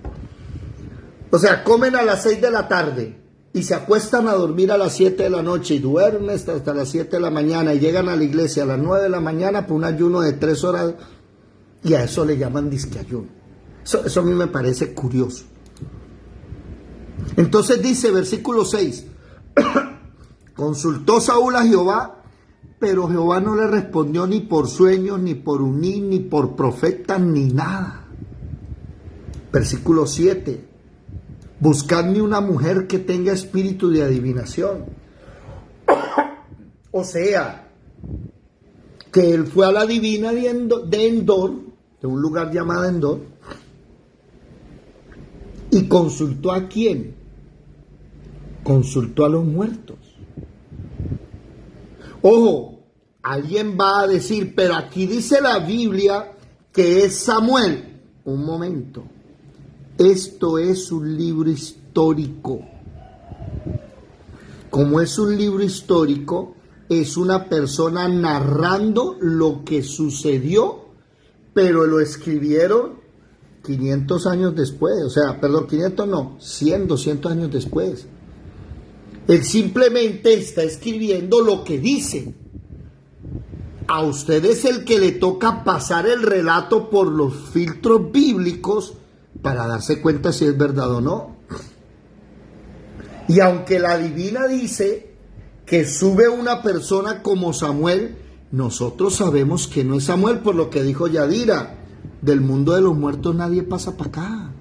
A: O sea, comen a las 6 de la tarde y se acuestan a dormir a las 7 de la noche y duermen hasta las 7 de la mañana y llegan a la iglesia a las 9 de la mañana por un ayuno de 3 horas y a eso le llaman disque ayuno. Eso a mí me parece curioso. Entonces dice, versículo 6, consultó Saúl a Jehová, pero Jehová no le respondió ni por sueños, ni por unir, ni por profetas, ni nada. Versículo 7, buscadme una mujer que tenga espíritu de adivinación. O sea, que él fue a la divina de Endor, de un lugar llamado Endor, y consultó ¿a quién? Consultó a los muertos. Ojo, alguien va a decir, pero aquí dice la Biblia que es Samuel. Un momento, esto es un libro histórico. Como es un libro histórico, es una persona narrando lo que sucedió, pero lo escribieron 500 años después, 500 no, 100, 200 años después. Él simplemente está escribiendo lo que dice. A usted es el que le toca pasar el relato por los filtros bíblicos para darse cuenta si es verdad o no. Y aunque la divina dice que sube una persona como Samuel, nosotros sabemos que no es Samuel, por lo que dijo Yadira. Del mundo de los muertos nadie pasa para acá.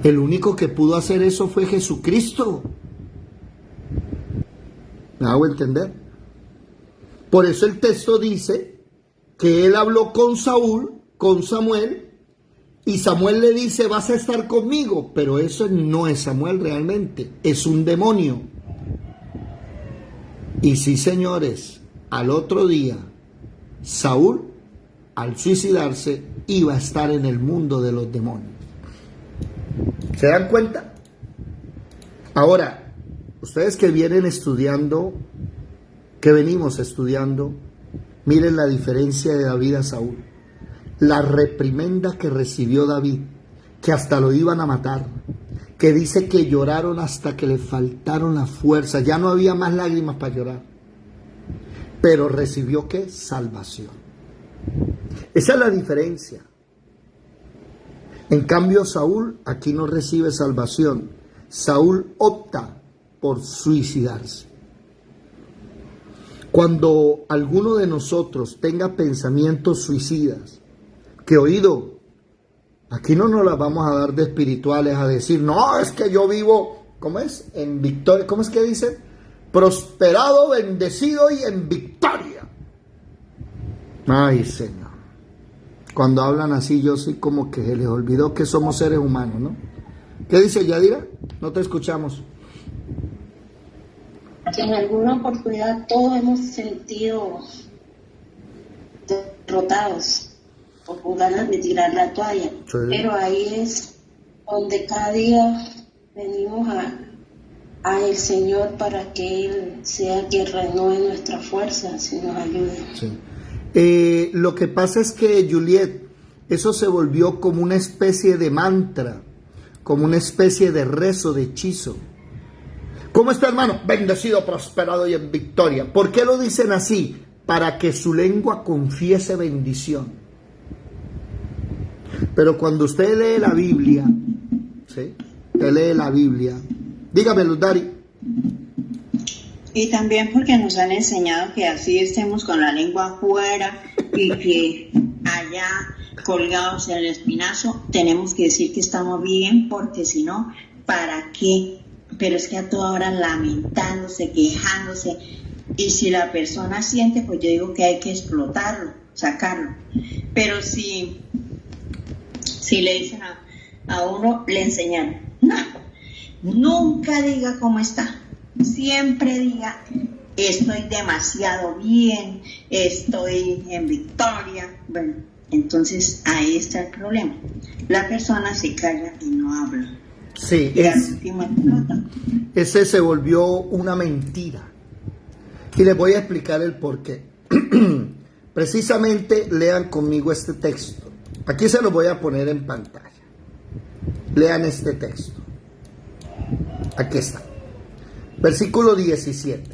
A: El único que pudo hacer eso fue Jesucristo. ¿Me hago entender? Por eso el texto dice que él habló con Samuel, y Samuel le dice, vas a estar conmigo, pero eso no es Samuel realmente, es un demonio. Y sí, señores, al otro día, Saúl, al suicidarse, iba a estar en el mundo de los demonios. ¿Se dan cuenta? Ahora, ustedes que vienen estudiando, que venimos estudiando, miren la diferencia de David a Saúl. La reprimenda que recibió David, que hasta lo iban a matar, que dice que lloraron hasta que le faltaron las fuerzas, ya no había más lágrimas para llorar. Pero recibió ¿qué? Salvación. Esa es la diferencia. En cambio, Saúl aquí no recibe salvación. Saúl opta por suicidarse. Cuando alguno de nosotros tenga pensamientos suicidas, que oído, aquí no nos las vamos a dar de espirituales a decir, no, es que yo vivo, ¿cómo es? En victoria, ¿cómo es que dice? Prosperado, bendecido y en victoria. Ay, Señor. Cuando hablan así, yo sí como que se les olvidó que somos seres humanos, ¿no? ¿Qué dice Yadira? No te escuchamos.
H: que en alguna oportunidad todos hemos sentido derrotados o con ganas de tirar la toalla,
A: Sí.
H: pero ahí es donde cada día venimos a el Señor para que Él sea quien renueve nuestras fuerzas y nos ayude.
A: Sí. Lo que pasa es que, Juliet, eso se volvió como una especie de mantra, como una especie de rezo, de hechizo. ¿Cómo está, hermano? Bendecido, prosperado y en victoria. ¿Por qué lo dicen así? Para que su lengua confiese bendición. Pero cuando usted lee la Biblia, ¿sí? Usted lee la Biblia. Dígame, Luz Dari.
D: Y también porque nos han enseñado que así estemos con la lengua afuera y que allá colgados en el espinazo tenemos que decir que estamos bien, porque si no, ¿para qué? Pero es que a toda hora lamentándose, quejándose, y si la persona siente, pues yo digo que hay que explotarlo, sacarlo. Pero si le dicen a uno, le enseñan, no, nunca diga cómo está, siempre diga, estoy demasiado bien, estoy en victoria. Bueno, entonces ahí está el problema, la persona se calla y no habla.
A: Sí, ese se volvió una mentira. Y les voy a explicar el porqué. Precisamente lean conmigo este texto. Aquí se lo voy a poner en pantalla. Lean este texto. Aquí está. Versículo 17.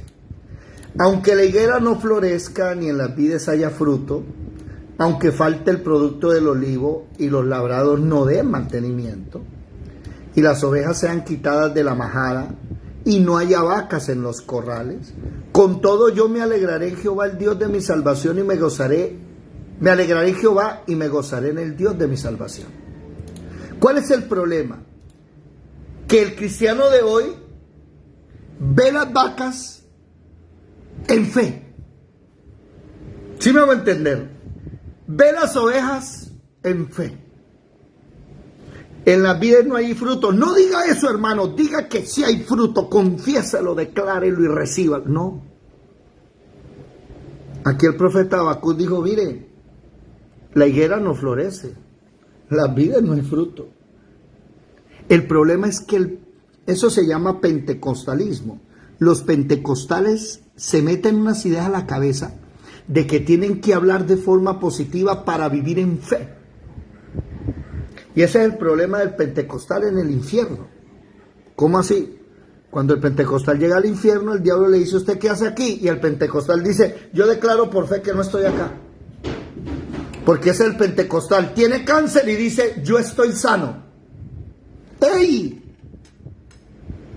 A: Aunque la higuera no florezca ni en las vides haya fruto, aunque falte el producto del olivo y los labrados no den mantenimiento, y las ovejas sean quitadas de la majada, y no haya vacas en los corrales, con todo yo me alegraré en Jehová, el Dios de mi salvación, y me alegraré en Jehová y me gozaré en el Dios de mi salvación. ¿Cuál es el problema? Que el cristiano de hoy ve las vacas en fe. ¿Sí me hago entender? Ve las ovejas en fe. En las vides no hay fruto. No diga eso, hermano. Diga que sí hay fruto. Confiésalo, declárelo y recíbalo. No. Aquí el profeta Habacuc dijo, mire, la higuera no florece. Las vides no hay fruto. El problema es que eso se llama pentecostalismo. Los pentecostales se meten unas ideas a la cabeza de que tienen que hablar de forma positiva para vivir en fe. Y ese es el problema del pentecostal en el infierno. ¿Cómo así? Cuando el pentecostal llega al infierno, el diablo le dice, ¿usted qué hace aquí? Y el pentecostal dice, yo declaro por fe que no estoy acá. Porque es el pentecostal. Tiene cáncer y dice, yo estoy sano. ¡Ey!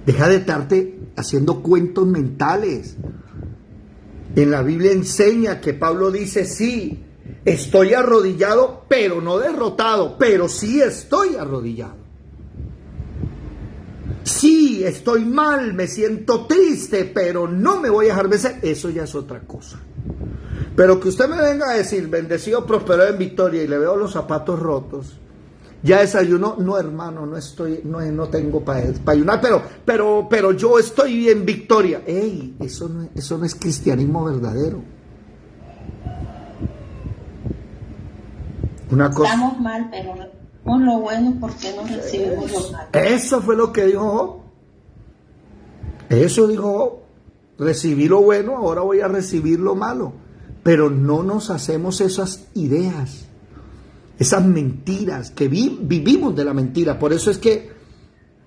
A: Deja de estarte haciendo cuentos mentales. En la Biblia enseña que Pablo dice, sí, estoy arrodillado, pero no derrotado, pero sí estoy arrodillado. Sí, estoy mal, me siento triste, pero no me voy a dejar vencer. Eso ya es otra cosa. Pero que usted me venga a decir, bendecido, prosperado en victoria, y le veo los zapatos rotos, ya desayunó. No, hermano, no tengo para ayunar, pero yo estoy en victoria. Ey, eso no es cristianismo verdadero. Una cosa.
H: Estamos mal, pero recibimos lo bueno porque no recibimos lo malo.
A: Eso fue lo que dijo Job. Eso dijo Job. Recibí lo bueno, ahora voy a recibir lo malo. Pero no nos hacemos esas ideas, esas mentiras, que vivimos de la mentira. Por eso es que,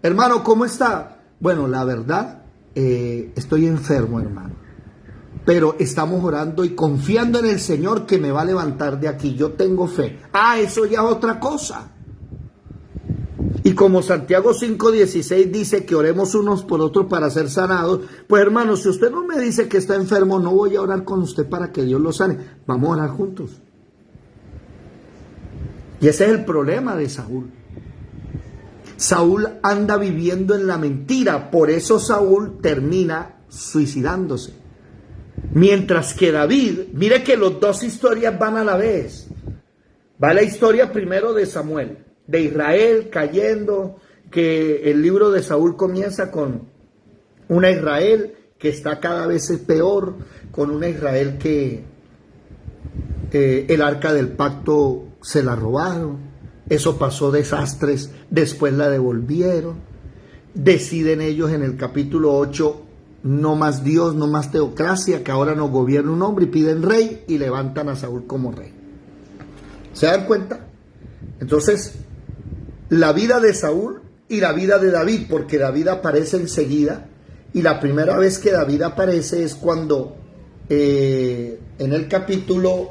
A: hermano, ¿cómo está? Bueno, la verdad, estoy enfermo, hermano. Pero estamos orando y confiando en el Señor que me va a levantar de aquí. Yo tengo fe. Eso ya es otra cosa. Y como Santiago 5:16 dice que oremos unos por otros para ser sanados, pues hermano, si usted no me dice que está enfermo, no voy a orar con usted para que Dios lo sane. Vamos a orar juntos. Y ese es el problema de Saúl. Saúl anda viviendo en la mentira, por eso Saúl termina suicidándose. Mientras que David, mire que las dos historias van a la vez. Va la historia primero de Samuel, de Israel cayendo, que el libro de Saúl comienza con una Israel que está cada vez peor, con una Israel que el arca del pacto se la robaron, eso pasó desastres, después la devolvieron, deciden ellos en el capítulo 8, no más Dios, no más teocracia, que ahora nos gobierna un hombre, y piden rey y levantan a Saúl como rey. ¿Se dan cuenta? Entonces, la vida de Saúl y la vida de David, porque David aparece enseguida, y la primera vez que David aparece es cuando en el capítulo,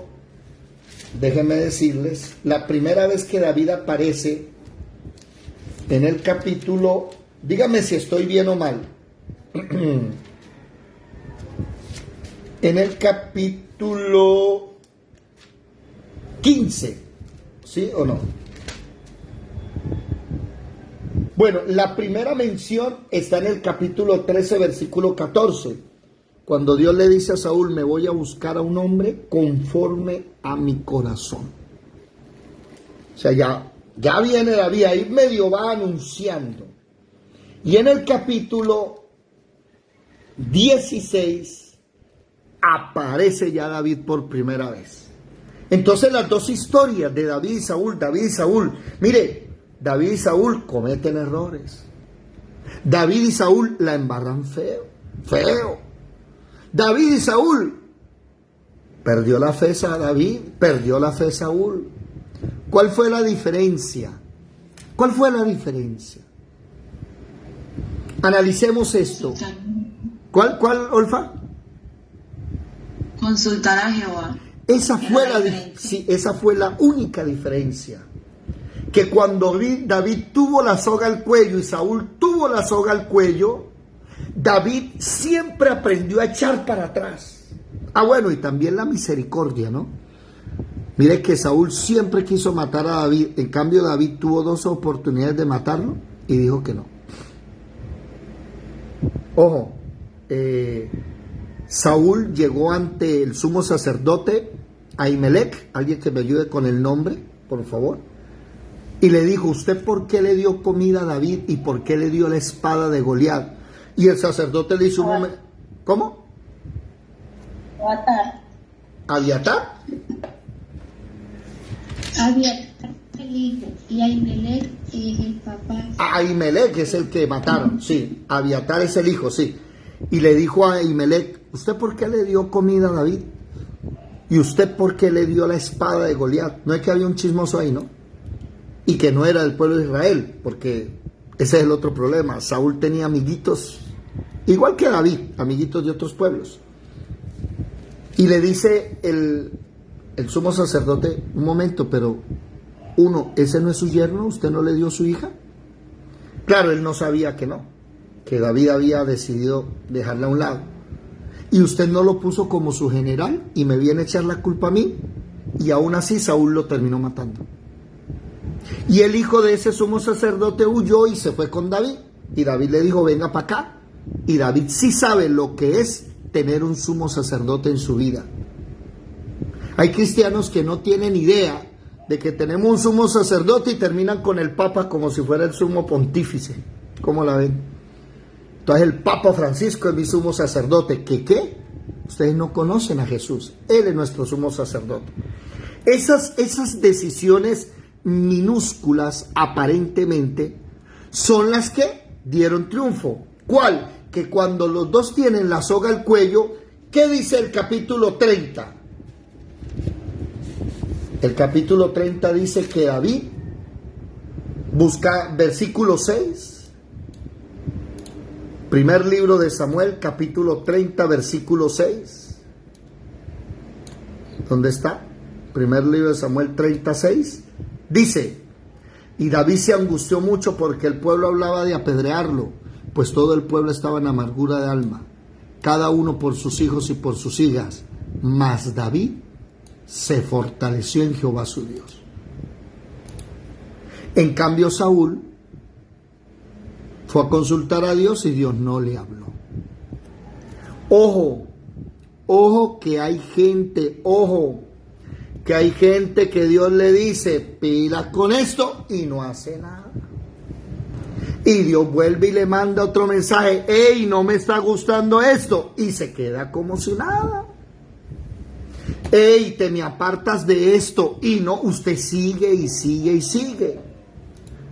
A: déjenme decirles, la primera vez que David aparece en el capítulo, dígame si estoy bien o mal, en el capítulo 15, ¿sí o no? Bueno, la primera mención está en el capítulo 13, versículo 14, cuando Dios le dice a Saúl, me voy a buscar a un hombre conforme a mi corazón. O sea, ya viene David, ahí medio va anunciando. Y en el capítulo 16 aparece ya David por primera vez. Entonces las dos historias de David y Saúl, mire, David y Saúl cometen errores. David y Saúl la embarran feo. David y Saúl, perdió la fe a David, perdió la fe Saúl. ¿Cuál fue la diferencia? ¿Cuál fue la diferencia? Analicemos esto. ¿Cuál, Olfa?
C: Consultar a Jehová.
A: Esa fue la única diferencia. Que cuando David tuvo la soga al cuello y Saúl tuvo la soga al cuello, David siempre aprendió a echar para atrás. Bueno, y también la misericordia, ¿no? Mire que Saúl siempre quiso matar a David, en cambio David tuvo 2 oportunidades de matarlo y dijo que no. Ojo, Saúl llegó ante el sumo sacerdote Ahimelech, alguien que me ayude con el nombre, por favor, y le dijo, ¿usted por qué le dio comida a David y por qué le dio la espada de Goliat? Y el sacerdote le hizo un momento. ¿Cómo? ¿Abiatar?
H: Abiatar el hijo y Ahimelech es el papá.
A: Ahimelech es el que mataron, sí. Abiatar es el hijo, sí. Y le dijo a Ahimelech, ¿usted por qué le dio comida a David? ¿Y usted por qué le dio la espada de Goliat? No es que había un chismoso ahí, ¿no? Y que no era del pueblo de Israel, porque ese es el otro problema. Saúl tenía amiguitos, igual que David, amiguitos de otros pueblos. Y le dice el sumo sacerdote, un momento, pero ¿ese no es su yerno? ¿Usted no le dio su hija? Claro, él no sabía que no, que David había decidido dejarla a un lado. Y usted no lo puso como su general y me viene a echar la culpa a mí. Y aún así Saúl lo terminó matando. Y el hijo de ese sumo sacerdote huyó y se fue con David. Y David le dijo, venga para acá. Y David sí sabe lo que es tener un sumo sacerdote en su vida. Hay cristianos que no tienen idea de que tenemos un sumo sacerdote y terminan con el papa como si fuera el sumo pontífice. ¿Cómo la ven? Entonces el Papa Francisco es mi sumo sacerdote. ¿Qué? Ustedes no conocen a Jesús. Él es nuestro sumo sacerdote. Esas decisiones minúsculas, aparentemente, son las que dieron triunfo. ¿Cuál? Que cuando los dos tienen la soga al cuello, ¿qué dice el capítulo 30? El capítulo 30 dice que David busca, versículo 6, primer libro de Samuel, capítulo 30, versículo 6. ¿Dónde está? Primer libro de Samuel 36. Dice, y David se angustió mucho porque el pueblo hablaba de apedrearlo, pues todo el pueblo estaba en amargura de alma, cada uno por sus hijos y por sus hijas. Mas David se fortaleció en Jehová su Dios. En cambio Saúl fue a consultar a Dios y Dios no le habló. Ojo que hay gente, que hay gente que Dios le dice, pila con esto y no hace nada. Y Dios vuelve y le manda otro mensaje, hey, no me está gustando esto, y se queda como si nada. Hey, te me apartas de esto, y no, usted sigue y sigue y sigue.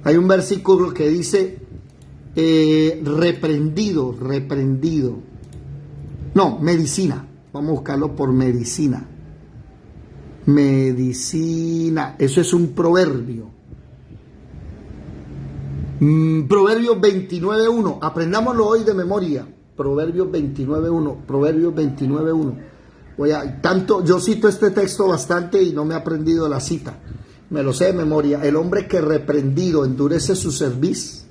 A: Hay un versículo que dice, reprendido. No, medicina, vamos a buscarlo por medicina. Medicina, eso es un proverbio. Proverbios 29.1, aprendámoslo hoy de memoria. Proverbios 29.1. Yo cito este texto bastante y no me he aprendido la cita, me lo sé de memoria. El hombre que reprendido endurece su cerviz,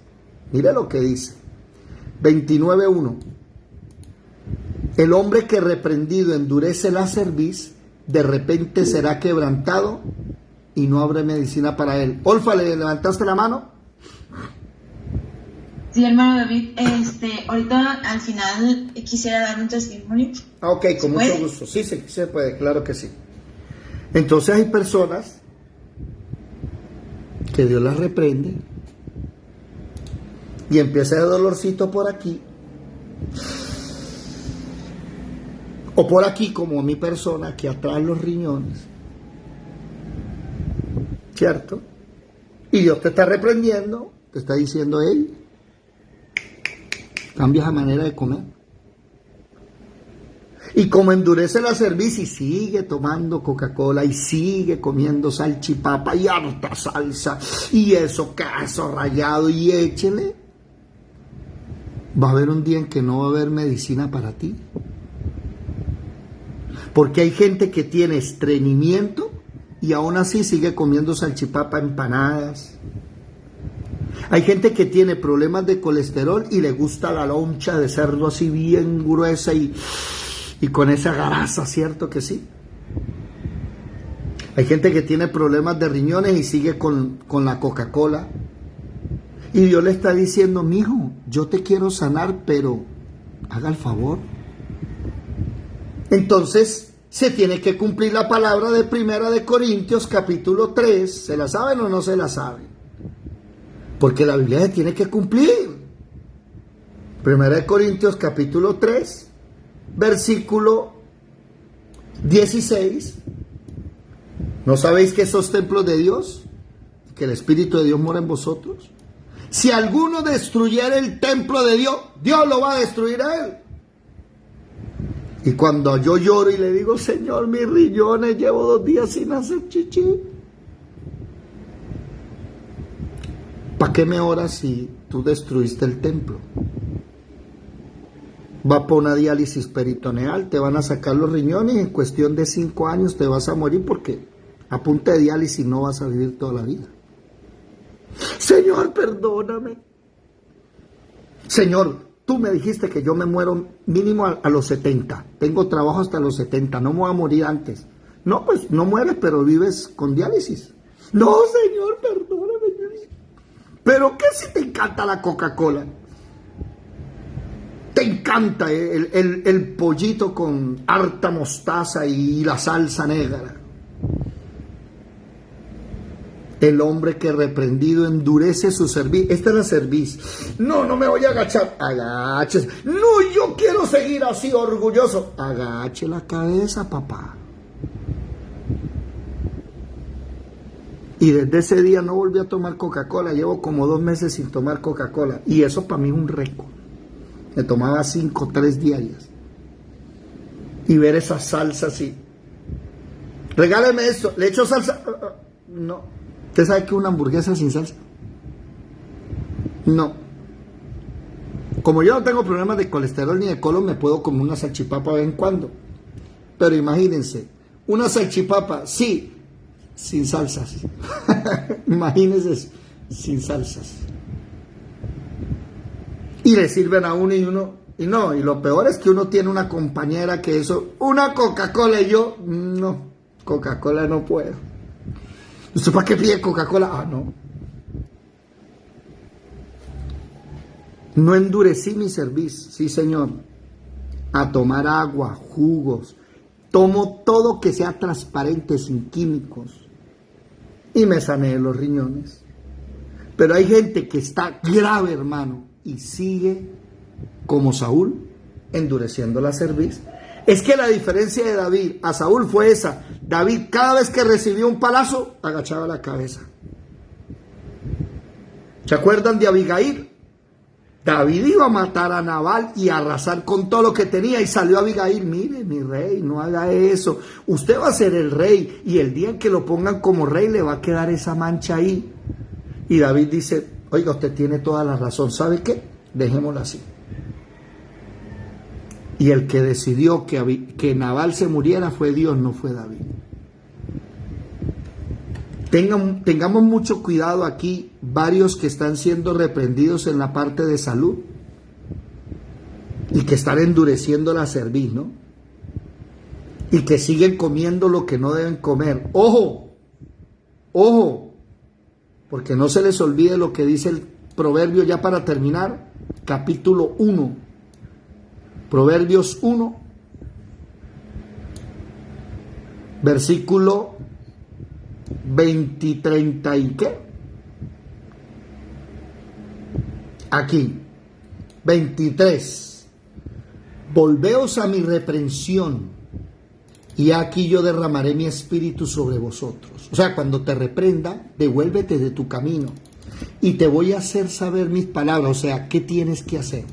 A: mire lo que dice, 29.1. El hombre que reprendido endurece la cerviz, de repente será quebrantado y no habrá medicina para él. Olfa, ¿le levantaste la mano?
C: Sí, hermano David, ahorita al final quisiera dar un testimonio.
A: Ok, con mucho gusto. Sí, se puede, claro que sí. Entonces hay personas que Dios las reprende y empieza el dolorcito por aquí o por aquí, como mi persona, aquí atrás los riñones, ¿cierto? Y Dios te está reprendiendo, te está diciendo, hey, cambia esa manera de comer. Y como endurece la cerviz y sigue tomando Coca-Cola y sigue comiendo salchipapa y harta salsa y eso, queso rallado y échele, va a haber un día en que no va a haber medicina para ti. Porque hay gente que tiene estreñimiento y aún así sigue comiendo salchipapa, empanadas. Hay gente que tiene problemas de colesterol y le gusta la loncha de cerdo así bien gruesa y con esa grasa, ¿cierto que sí? Hay gente que tiene problemas de riñones y sigue con la Coca-Cola. Y Dios le está diciendo, mijo, yo te quiero sanar, pero haga el favor. Entonces, se tiene que cumplir la palabra de 1 Corintios capítulo 3. ¿Se la saben o no se la saben? Porque la Biblia se tiene que cumplir. 1 Corintios capítulo 3, versículo 16. ¿No sabéis que sos templos de Dios? ¿Que el Espíritu de Dios mora en vosotros? Si alguno destruyera el templo de Dios, Dios lo va a destruir a él. Y cuando yo lloro y le digo, Señor, mis riñones, llevo 2 días sin hacer chichi. ¿Para qué me oras si tú destruiste el templo? Va por una diálisis peritoneal, te van a sacar los riñones y en cuestión de 5 años te vas a morir porque a punta de diálisis no vas a vivir toda la vida. Señor, perdóname. Señor, tú me dijiste que yo me muero mínimo a los 70. Tengo trabajo hasta los 70, no me voy a morir antes. No, pues no mueres, pero vives con diálisis. No, Señor, perdóname. Pero ¿qué si te encanta la Coca-Cola? Te encanta el pollito con harta mostaza y la salsa negra. El hombre que reprendido endurece su cerviz. Esta es la cerviz. No me voy a agachar. Agáchese. No, yo quiero seguir así orgulloso. Agache la cabeza, papá. Y desde ese día no volví a tomar Coca-Cola. Llevo como 2 meses sin tomar Coca-Cola. Y eso para mí es un récord. Me tomaba 5, 3 diarias. Y ver esa salsa así. Regáleme esto. ¿Le echo salsa? No. ¿Usted sabe que una hamburguesa sin salsa? No. Como yo no tengo problemas de colesterol ni de colon, me puedo comer una salchipapa de vez en cuando. Pero imagínense, una salchipapa, sí, sin salsas. Imagínense, sin salsas. Y le sirven a uno y lo peor es que uno tiene una compañera que eso, una Coca-Cola y yo, no, Coca-Cola no puedo. ¿Usted para qué pide Coca-Cola? Ah, no. No endurecí mi cerviz, sí señor, a tomar agua, jugos, tomo todo que sea transparente, sin químicos, y me sané los riñones. Pero hay gente que está grave, hermano, y sigue como Saúl, endureciendo la cerviz. Es que la diferencia de David a Saúl fue esa. David, cada vez que recibía un palazo, agachaba la cabeza. ¿Se acuerdan de Abigail? David iba a matar a Nabal y a arrasar con todo lo que tenía, y salió Abigail: mire, mi rey, no haga eso, usted va a ser el rey, y el día que lo pongan como rey le va a quedar esa mancha ahí. Y David dice: oiga, usted tiene toda la razón, ¿sabe qué? Dejémoslo así. Y el que decidió que Nabal se muriera fue Dios, no fue David. Tengamos mucho cuidado aquí, varios que están siendo reprendidos en la parte de salud y que están endureciendo la cerviz, ¿no? Y que siguen comiendo lo que no deben comer. ¡Ojo! ¡Ojo! Porque no se les olvide lo que dice el proverbio, ya para terminar, capítulo 1. Proverbios 1, versículo 20, 30 y ¿qué? Aquí, 23. Volveos a mi reprensión, y aquí yo derramaré mi espíritu sobre vosotros. O sea, cuando te reprenda, devuélvete de tu camino, y te voy a hacer saber mis palabras. O sea, ¿qué tienes que hacer?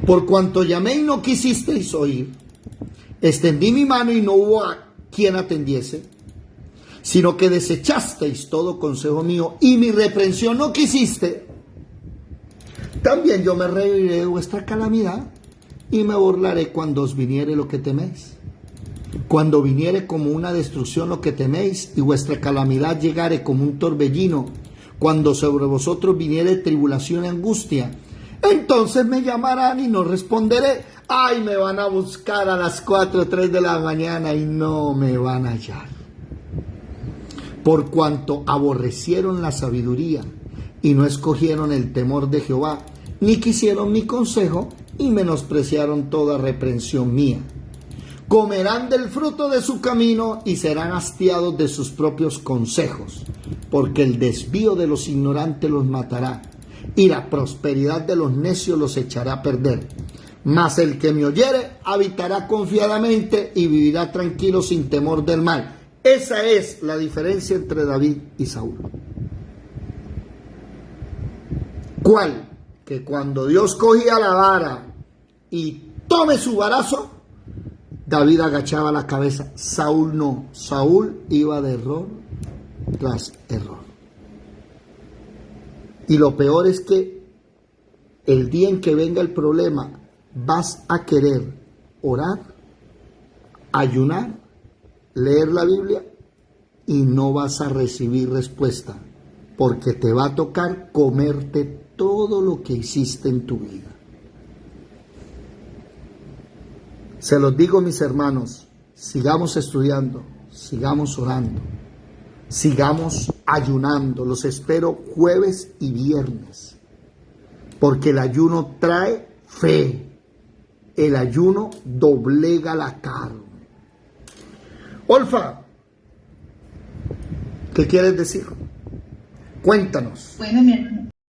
A: Por cuanto llamé y no quisisteis oír, extendí mi mano y no hubo a quien atendiese, sino que desechasteis todo consejo mío, y mi reprensión no quisiste, también yo me reiré de vuestra calamidad, y me burlaré cuando os viniere lo que teméis. Cuando viniere como una destrucción lo que teméis, y vuestra calamidad llegare como un torbellino, cuando sobre vosotros viniere tribulación y angustia, entonces me llamarán y no responderé. Ay, me van a buscar a las 4 o 3 de la mañana y no me van a hallar. Por cuanto aborrecieron la sabiduría y no escogieron el temor de Jehová, ni quisieron mi consejo y menospreciaron toda reprensión mía. Comerán del fruto de su camino y serán hastiados de sus propios consejos, porque el desvío de los ignorantes los matará, y la prosperidad de los necios los echará a perder. Mas el que me oyere habitará confiadamente y vivirá tranquilo sin temor del mal. Esa es la diferencia entre David y Saúl. ¿Cuál? Que cuando Dios cogía la vara y tome su varazo, David agachaba la cabeza. Saúl no. Saúl iba de error tras error. Y lo peor es que el día en que venga el problema, vas a querer orar, ayunar, leer la Biblia, y no vas a recibir respuesta, porque te va a tocar comerte todo lo que hiciste en tu vida. Se los digo, mis hermanos, sigamos estudiando, sigamos orando, sigamos ayunando. Los espero jueves y viernes, porque el ayuno trae fe, el ayuno doblega la carne. Olfa, ¿qué quieres decir? Cuéntanos.
G: Bueno, mi hermano,